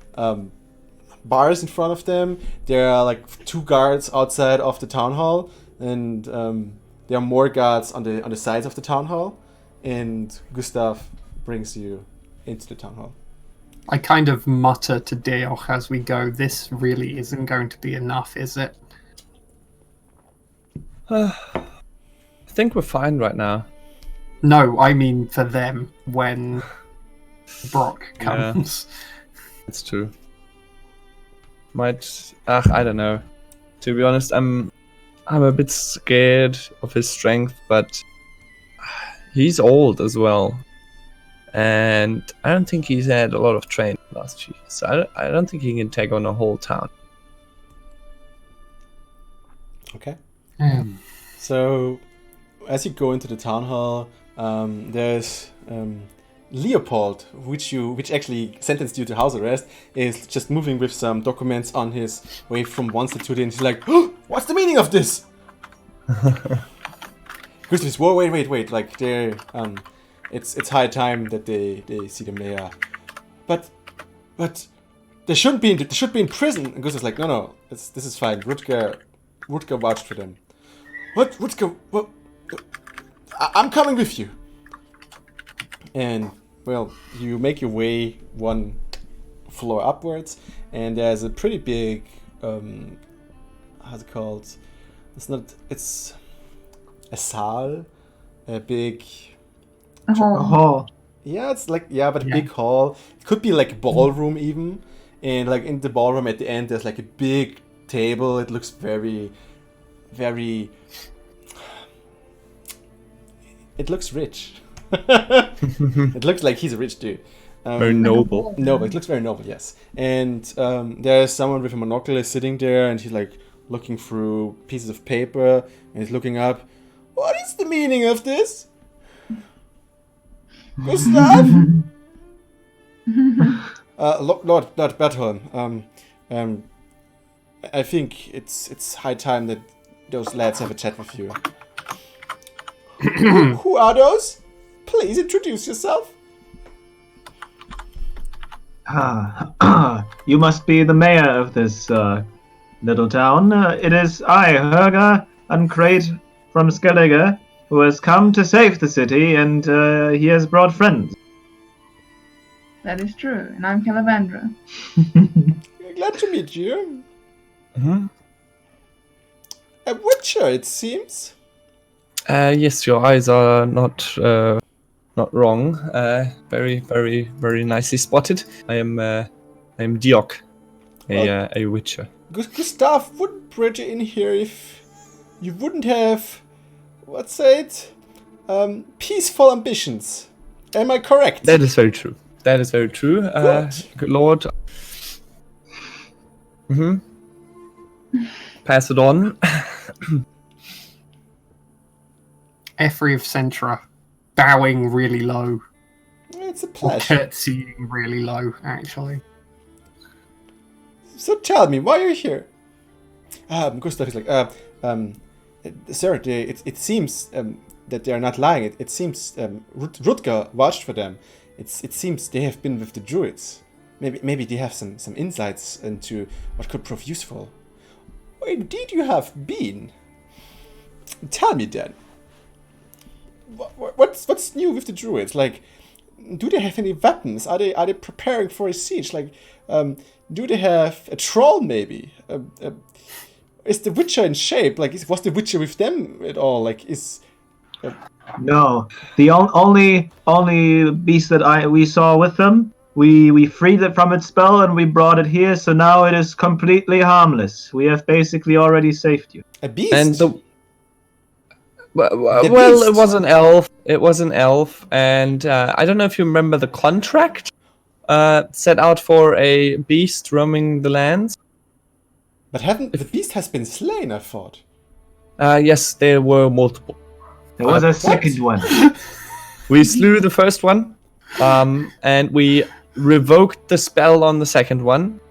bars in front of them. There are like 2 guards outside of the town hall, and there are more guards on the sides of the town hall. And Gustav brings you into the town hall. I kind of mutter to Deoch as we go, this really isn't going to be enough, is it? I think we're fine right now. No, I mean for them when Brock comes. That's true. I don't know. To be honest, I'm a bit scared of his strength, but he's old as well. And I don't think he's had a lot of training last year. So I don't think he can take on a whole town. Okay. So, as you go into the town hall, there's Leopold, which actually sentenced you to house arrest, is just moving with some documents on his way from one side to the other. And he's like, oh, "What's the meaning of this?" Gustav is, "Whoa, wait! Like they're it's high time that they see the mayor, but they shouldn't be in prison." And Gustav's like, "No, this is fine. Rutger vouched for them." What? Rutger? What? I'm coming with you. And, well, you make your way 1 floor upwards, and there's a pretty big, how's it called? It's a saal, a big... A hall. Yeah, it's like, a big hall. It could be like a ballroom even. And like in the ballroom at the end, there's like a big table. It looks very, very... It looks rich. It looks like he's a rich dude. Very noble. Noble. It looks very noble, yes. And there's someone with a monocular sitting there, and he's like looking through pieces of paper, and he's looking up. What is the meaning of this? Gustav? Lord Bertholm. I think it's high time that those lads have a chat with you. Who are those? Please introduce yourself. You must be the mayor of this little town. It is I, Herga Uncrate from Skellige, who has come to save the city, and he has brought friends. That is true, and I'm Calavandra. Glad to meet you. Mm-hmm. A witcher, it seems. Yes, your eyes are not wrong. Very, very, very nicely spotted. I am Diok, a witcher. Gustav wouldn't bring you in here if you wouldn't have, let's say it, peaceful ambitions. Am I correct? That is very true. Good Lord. Mm-hmm. Pass it on. Effrey of Centra, bowing really low. It's a Or pleasure. curtsying really low, actually. So tell me, why are you here? Gustav is like, sir, it seems that they are not lying. It seems Rutger vouched for them. It seems they have been with the druids. Maybe they have some insights into what could prove useful. Oh, indeed you have been. Tell me then. What's new with the druids? Like, do they have any weapons? Are they preparing for a siege? Like, do they have a troll maybe? Is the Witcher in shape? Like, was the Witcher with them at all? Like, No, the only beast that we saw with them, we freed it from its spell and we brought it here. So now it is completely harmless. We have basically already saved you. a beast? And well, beast. it was an elf. And I don't know if you remember the contract set out for a beast roaming the lands. But the beast has been slain, I thought. Yes, there were multiple. There was a second one. We slew the first one, and we revoked the spell on the second one,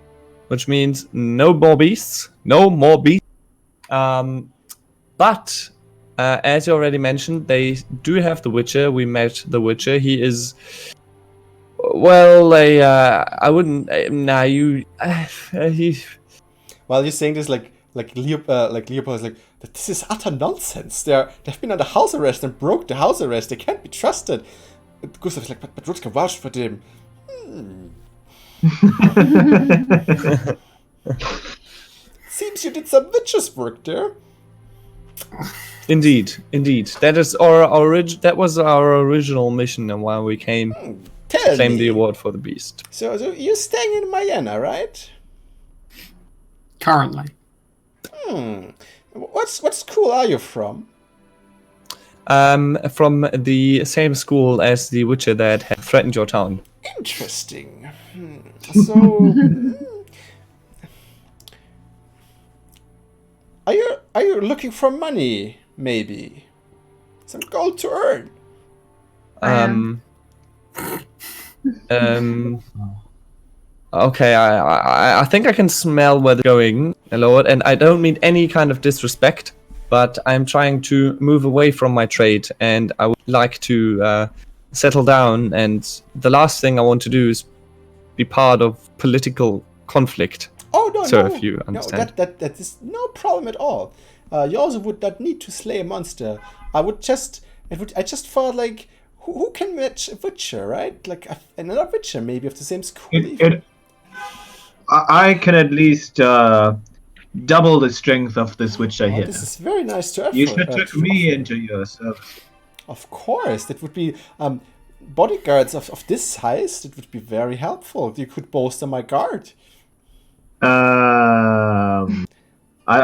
which means no more beasts. No more beasts. But as you already mentioned, they do have the Witcher. We met the Witcher. He is, well, I wouldn't. Nah, you. He. Well, you're saying this like Leopold is like, this is utter nonsense. They've been under house arrest and broke the house arrest. They can't be trusted. Gustav is like, but Rutger vouched for them. Seems you did some witches work there. Indeed. That is that was our original mission, and why we came to Tell claim me. the award for the beast. So you're staying in Vienna, right? Currently. What school are you from? From the same school as the Witcher that had threatened your town. Interesting. So, are you looking for money? Maybe some gold to earn. Okay, I think I can smell where they're going, Lord, and I don't mean any kind of disrespect, but I'm trying to move away from my trade, and I would like to settle down, and the last thing I want to do is be part of political conflict. Oh no, So no, if you understand. no, that is no problem at all. You also would not need to slay a monster. I just thought like, who can match a Witcher, right? Like another Witcher, maybe of the same school. I can at least double the strength of this Witcher here. This is very nice to offer. You should take me into your service. Of course, that would be bodyguards of this size. That would be very helpful. You could bolster my guard. I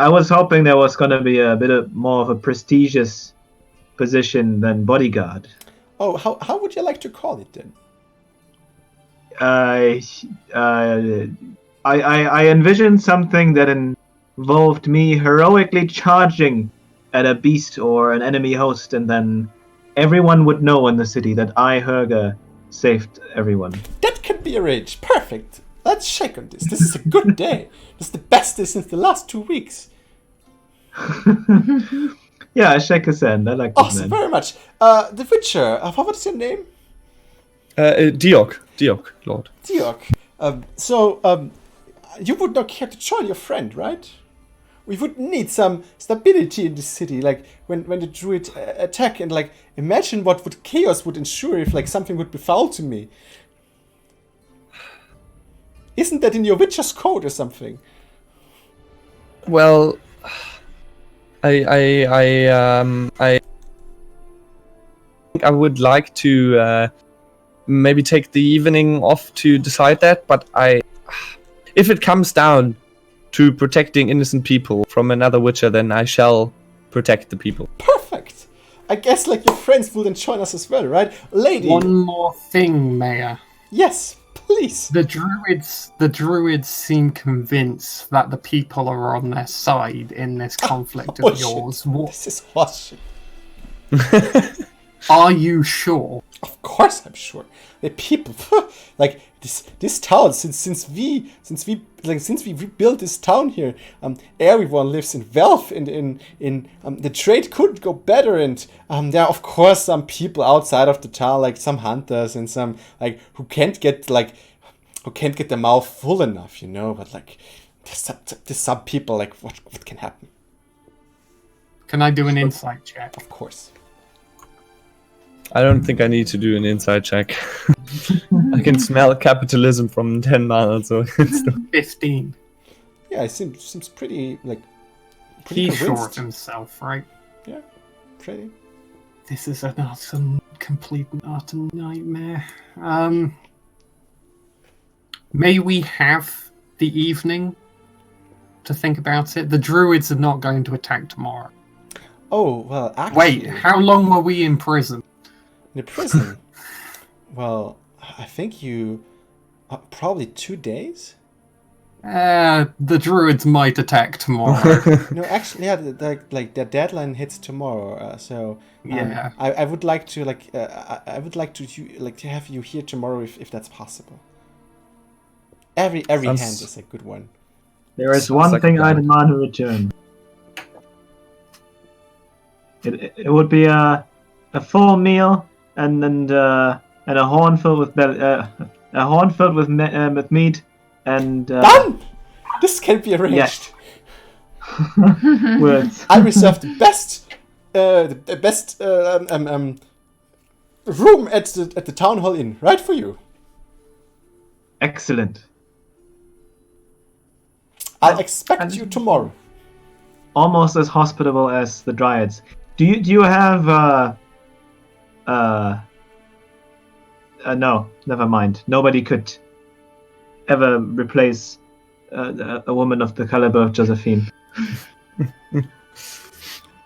was hoping there was going to be a bit more of a prestigious position than bodyguard. Oh, how would you like to call it then? I envisioned something that involved me heroically charging at a beast or an enemy host, and then everyone would know in the city that I, Herger, saved everyone. That can be arranged. Perfect. Let's check on this. This is a good day. This is the best day since the last 2 weeks. Yeah, I shake his hand. I like that Awesome, man. very much. The Witcher, what is your name? Diok, Lord. Diok. You would not care to join your friend, right? We would need some stability in the city, like when the druid attack, and like imagine what chaos would ensure if like something would befall to me. Isn't that in your Witcher's code or something? Well, I think I would like to maybe take the evening off to decide that, but if it comes down to protecting innocent people from another Witcher, then I shall protect the people. Perfect. I guess like your friends will then join us as well, right? Lady. One more thing, Mayor. Yes, please. The druids seem convinced that the people are on their side in this conflict of yours. This is horseshit. Are you sure? Of course, I'm sure. The people, like this town, since we rebuilt this town here, everyone lives in wealth. In the trade couldn't go better, and there are of course some people outside of the town, like some hunters and some like who can't get their mouth full enough, you know. But like, there's some people like what can happen? Can I do an insight check? Of course. I don't think I need to do an inside check. I can smell capitalism from 10 miles. So 15. Yeah, it seems pretty like. He's sure of himself, right? Yeah, pretty. This is an complete and utter nightmare. May we have the evening to think about it? The druids are not going to attack tomorrow. Oh, well, actually... Wait, how long were we in prison? In the prison? Well, I think you... probably 2 days? The druids might attack tomorrow. No, actually, yeah, the deadline hits tomorrow. So yeah, I would like to I would like to have you here tomorrow if that's possible. Every hand is a good one. There is Sounds one like a thing I plan. demand in return. It would be a full meal and a horn filled with with meat and Done! This can be arranged. words. I reserve the best room at the town hall inn, right for you. Excellent. I'll expect you tomorrow. Almost as hospitable as the Dryads. Do you have no, never mind. Nobody could ever replace a woman of the caliber of Josephine.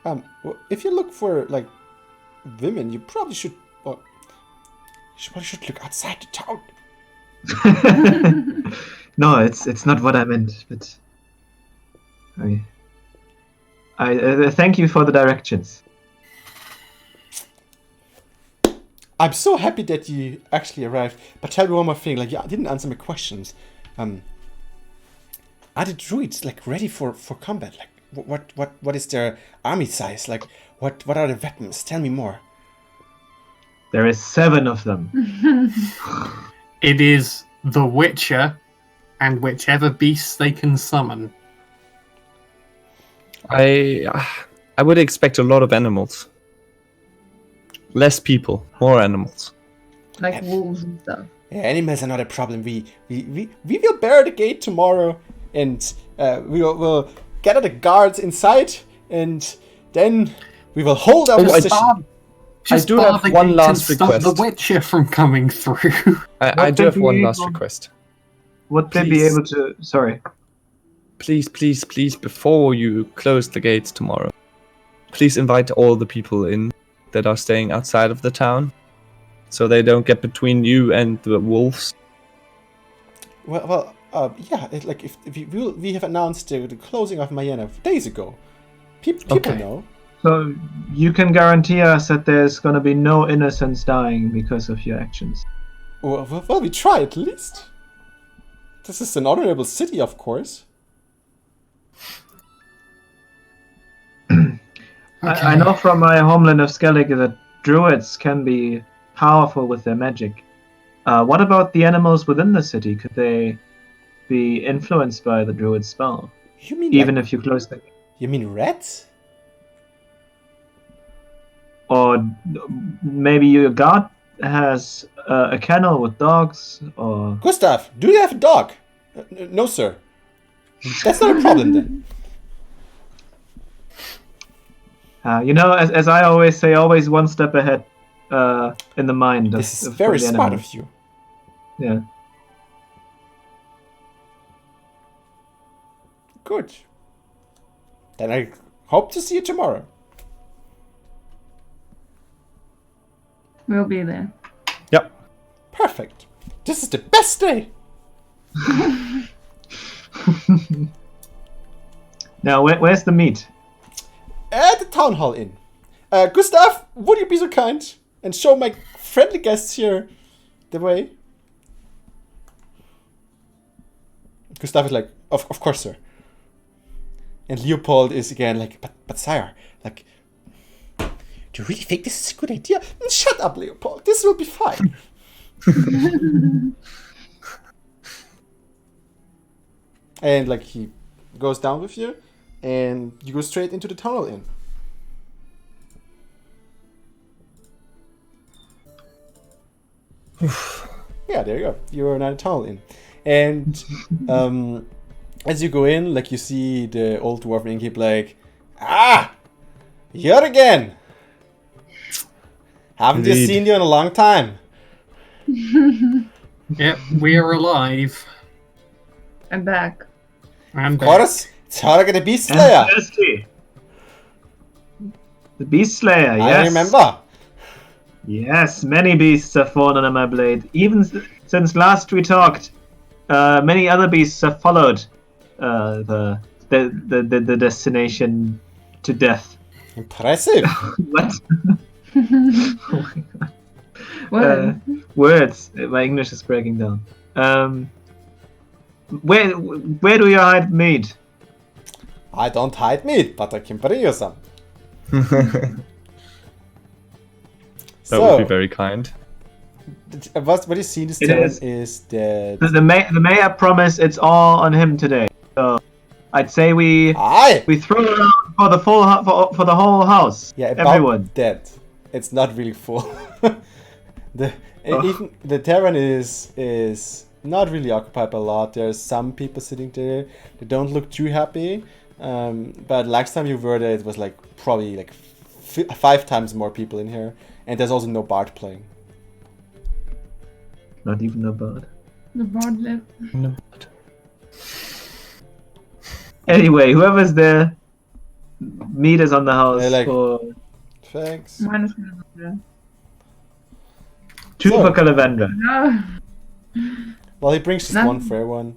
Well, if you look for like women, you probably should. Well, you probably should look outside the town. No, it's not what I meant. But I thank you for the directions. I'm so happy that you actually arrived. But tell me one more thing. Like, you didn't answer my questions. Are the druids like ready for combat? Like, what is their army size? Like, what are the weapons? Tell me more. There is 7 of them. It is the Witcher and whichever beasts they can summon. I would expect a lot of animals. Less people, more animals. Like wolves and stuff. Yeah, animals are not a problem. We will bear the gate tomorrow, and we'll gather the guards inside, and then we will hold our position. Just do bar have the one gate last and stop request. the Witcher from coming through. I do Would have they one be last able- request. Would they be Please. able to? Sorry. Please, before you close the gates tomorrow, please invite all the people in that are staying outside of the town, so they don't get between you and the wolves. Well, yeah. Like if we have announced the closing of Mayena days ago. People Okay. know. So you can guarantee us that there's going to be no innocents dying because of your actions. Well, we try at least. This is an honorable city, of course. I know from my homeland of Skellig that druids can be powerful with their magic. What about the animals within the city? Could they be influenced by the druid's spell? You mean Even like, if you close the... you mean rats? Or maybe your guard has a kennel with dogs, or... Gustav, do you have a dog? No, sir. That's not a problem then. As I always say, always one step ahead in the mind. This is very the smart enemy. of you. Yeah. Good. Then I hope to see you tomorrow. We'll be there. Yep. Perfect. This is the best day. Now, where's the meat? At the town hall inn. Gustav, would you be so kind and show my friendly guests here the way? Gustav is like, of course, sir. And Leopold is again like, but sire, like, do you really think this is a good idea? Shut up, Leopold. This will be fine. And like he goes down with you, and you go straight into the tunnel inn. Yeah, there you go. You're in a tunnel inn, and as you go in, like you see the old dwarf innkeep, like, you're again. Haven't Indeed. seen you in a long time. Yep, we're alive. I'm back. And Of course, it's Horrigan the Beast Slayer. And thirsty. The Beast Slayer, yes. I remember. Yes, many beasts have fallen on my blade. Even since last we talked, many other beasts have followed the destination to death. Impressive. What? Oh my god. Well, Words. My English is breaking down. Where do you hide meat? I don't hide meat, but I can bring you some. That would be very kind. What you see in this It tavern is. is that... The mayor promised it's all on him today. So I'd say we Aye! throw it around for the for the whole house. Yeah, about Everyone. that. It's not really full. Oh. Even the tavern is not really occupied by a lot. There's some people sitting there. They don't look too happy. But last time you were there, it was like probably like 5 times more people in here. And there's also no bard playing. Not even a bird. The board left. Anyway, whoever's there, meat is on the house They're like- for Thanks. Minus Calavandra. 2 So- for Calavandra. No. Well, he brings just None. one for everyone.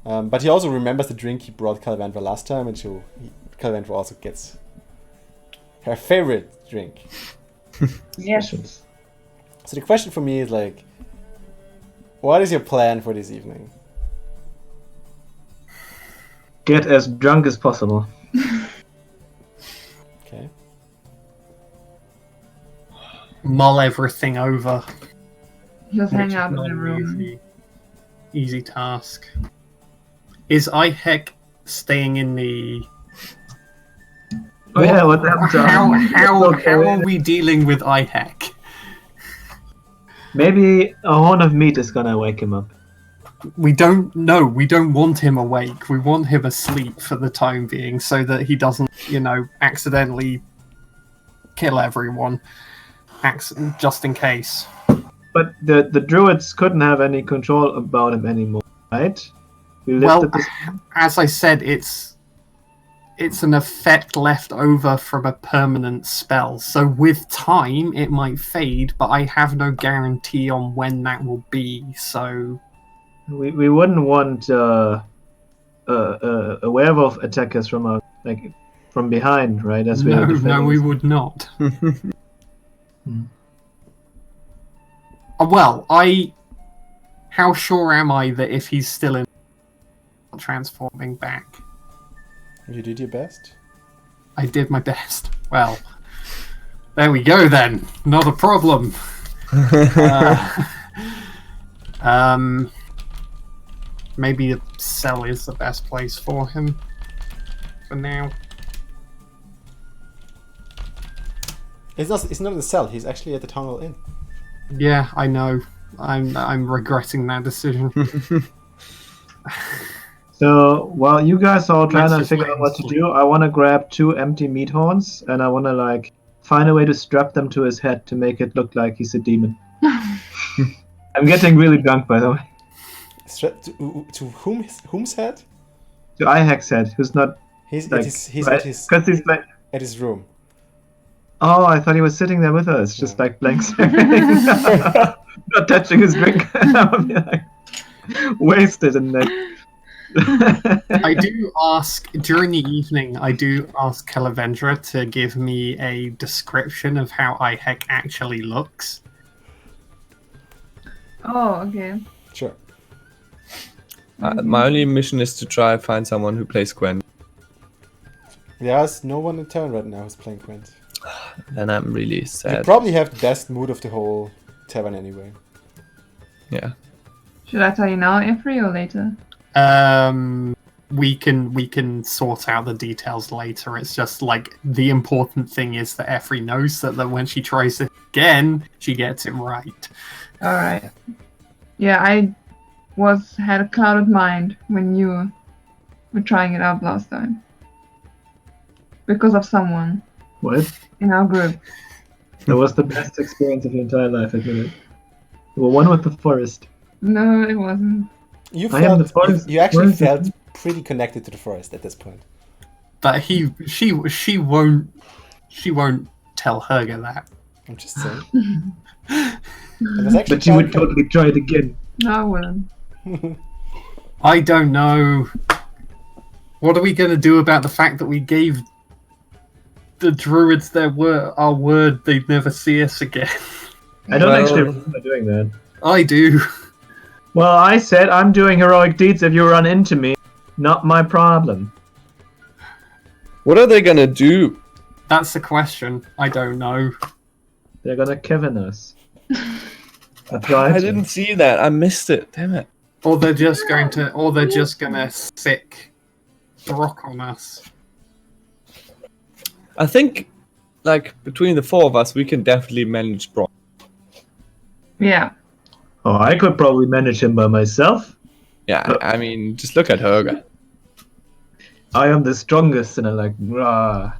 But he also remembers the drink he brought Calavandra last time, and Calavandra also gets her favorite drink. Yes. So the question for me is like, what is your plan for this evening? Get as drunk as possible. Okay. Mull everything over. Just hang which out is in the not room. an easy task. Is Ihek staying in the... Oh yeah, what happened to How are we dealing with Ihek? Maybe a horn of meat is gonna wake him up. We don't know. We don't want him awake. We want him asleep for the time being so that he doesn't, accidentally kill everyone. Just in case. But the druids couldn't have any control about him anymore, right? We Well, lifted this. as I said, it's an effect left over from a permanent spell. So with time, it might fade, but I have no guarantee on when that will be. So We wouldn't want a werewolf attack us from behind, right? As we are no, we defending. would not. Well, how sure am I that if he's still in transforming back? You did your best. I did my best. Well, there we go then. Not a problem. Maybe a cell is the best place for him for now. It's not in the cell. He's actually at the Town Hall Inn. Yeah, I know. I'm regretting that decision. So while you guys are trying Let's to just figure wait out and what to see. do, I want to grab 2 empty meat horns and I want to find a way to strap them to his head to make it look like he's a demon. I'm getting really drunk, by the way. To whom's head? To Ihek's head, who's not He's like at his because he's like. at his room. Oh, I thought he was sitting there with us, just Yeah. like blank staring, not touching his drink. I would be like wasted and like. I do ask during the evening. I do ask Calavendra to give me a description of how Ihek actually looks. Oh, okay. Sure. My only mission is to try and find someone who plays Gwen. There's no one in town right now who's playing Gwent. And I'm really You sad. probably have the best mood of the whole tavern anyway. Yeah. Should I tell you now, Ifri, or later? We can sort out the details later. It's just like the important thing is that Effrey knows that when she tries it again, she gets it right. All right. Yeah, I had a clouded mind when you were trying it out last time because of someone What? in our group. That was the best experience of your entire life, I admit it. You were one with the forest. No, it wasn't. You I am the felt forest. you actually Forest is- felt pretty connected to the forest at this point. But she won't tell Herga that. I'm just saying. It was actually But you would quite totally try it again. No, I wouldn't. I don't know. What are we going to do about the fact that we gave the druids our word they'd never see us again? I don't Well- actually remember doing that. I do. Well, I said I'm doing heroic deeds if you run into me. Not my problem. What are they gonna do? That's the question. I don't know. They're gonna Kevin us. That's right. I didn't see that. I missed it. Damn it. Or they're just gonna sick the rock on us. I think, like, between the four of us, we can definitely manage Brock. Yeah. Oh, I could probably manage him by myself. Yeah, I mean, just look at Helga. I am the strongest, and I'm like, rah.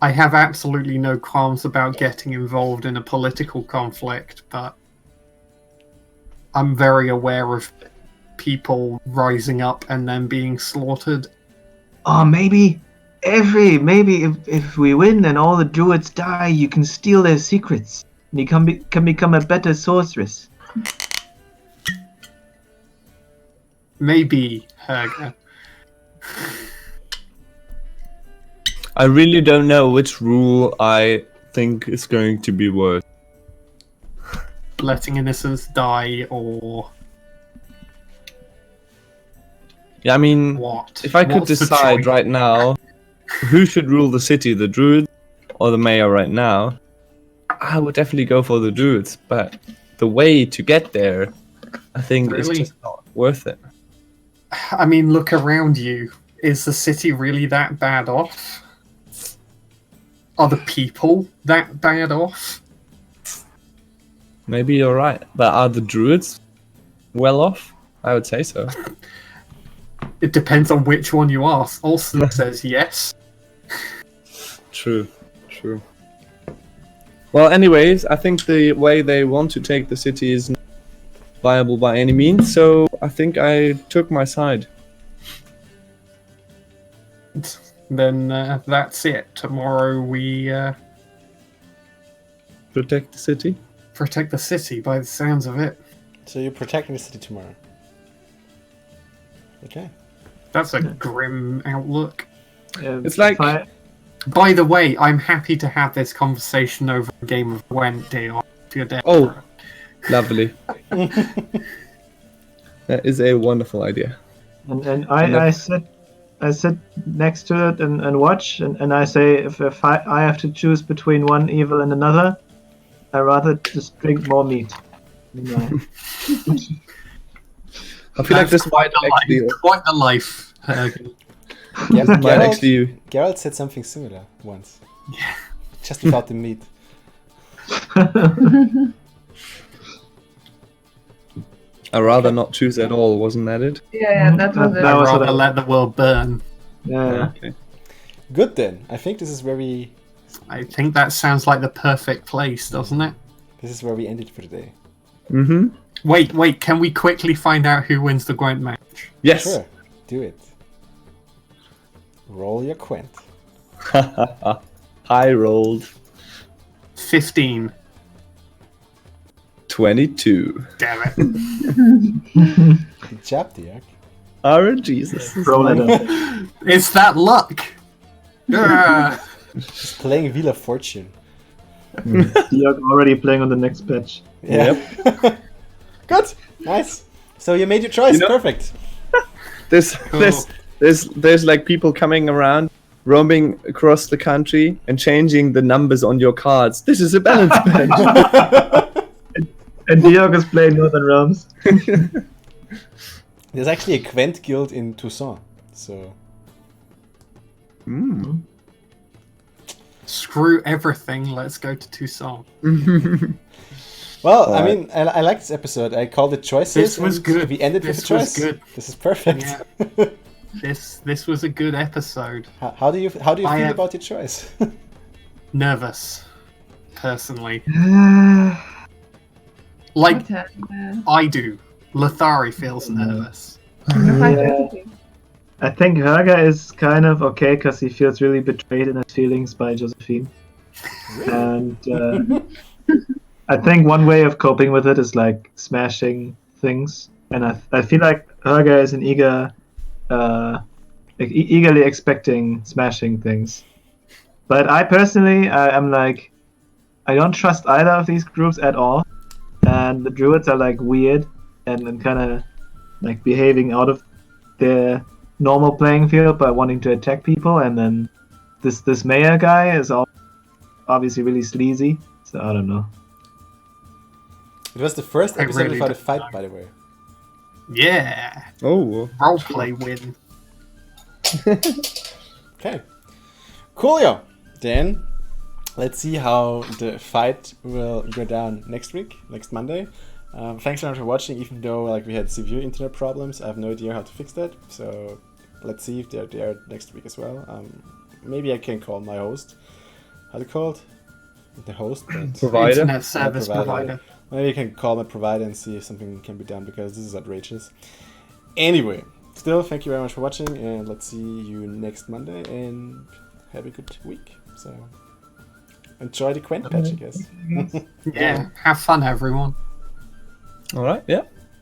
I have absolutely no qualms about getting involved in a political conflict, but I'm very aware of people rising up and then being slaughtered. Oh, maybe if we win and all the druids die, you can steal their secrets. And you can become a better sorceress. Maybe, Helga. I really don't know which rule I think is going to be worse. Letting innocents die, or Yeah, I mean, what? if I could What's the decide choice? right now who should rule the city, the druids or the mayor right now, I would definitely go for the druids. But the way to get there, I think, is Really? just not worth it. I mean, look around you. Is the city really that bad off? Are the people that bad off? Maybe you're right. But are the druids well off? I would say so. It depends on which one you ask. Olsen says yes. True, true. Well, anyways, I think the way they want to take the city is not viable by any means, so I think I took my side. Then that's it. Tomorrow we Protect the city. protect the city by the sounds of it. So you're protecting the city tomorrow. Okay. That's a grim outlook. It's like- By the way, I'm happy to have this conversation over a game of Gwent, dear. If you're dead. Oh, lovely. That is a wonderful idea. and I sit next to it and watch, and I say if I have to choose between one evil and another, I rather just drink more meat. I feel like this quite might the actually, life. Quite the life. might actually. Geralt said something similar once. Yeah. Just without the meat. I'd rather not choose at all, wasn't that it? Yeah, that was it. That I'd was rather what I- let the world burn. Yeah. Okay. Good then. I think this is where we I think that sounds like the perfect place, doesn't it? end it for today. Mm-hmm. Wait, can we quickly find out who wins the Gwent match? Yes. Sure. Do it. Roll your quint. I rolled 15. 22. Damn it. Good job, Dirk. Oh, Jesus. Roll it up. It's that luck. Yeah. Just playing Wheel of Fortune. You're already playing on the next patch. Yeah. Good. Nice. So you made your choice. You know- Perfect. There's like people coming around, roaming across the country and changing the numbers on your cards. This is a balance patch. And Diog is playing Northern Realms. There's actually a Gwent guild in Toussaint. So Screw everything. Let's go to Tucson. well, I mean, I like this episode. I called it choices. This was and good. We ended This with a choice. was good. This is perfect. Yeah. This was a good episode. How do you feel have- about your choice? Nervous, personally. Yeah. Like What happened? I do. Lothari feels nervous. I think Helga is kind of okay because he feels really betrayed in his feelings by Josephine. And I think one way of coping with it is like smashing things. And I feel like Helga is an eagerly expecting smashing things. But I personally, I'm like, I don't trust either of these groups at all. and the druids are like weird and kind of like behaving out of their normal playing field by wanting to attack people, and then this mayor guy is obviously really sleazy. So I don't know. It was the first I episode really without a don't fight, know. by the way. Yeah. Oh. Roleplay win. Okay. Coolio. Then let's see how the fight will go down next week, next Monday. Thanks very much for watching, even though like we had severe internet problems. I have no idea how to fix that. So let's see if they're there next week as well. Maybe I can call my host. How's it called? The host? But Provider? Internet service provider. Maybe I can call my provider and see if something can be done, because this is outrageous. Anyway, still, thank you very much for watching, and let's see you next Monday, and have a good week. So, enjoy the Quent patch, I guess. Yeah. Have fun, everyone. All right. Yeah.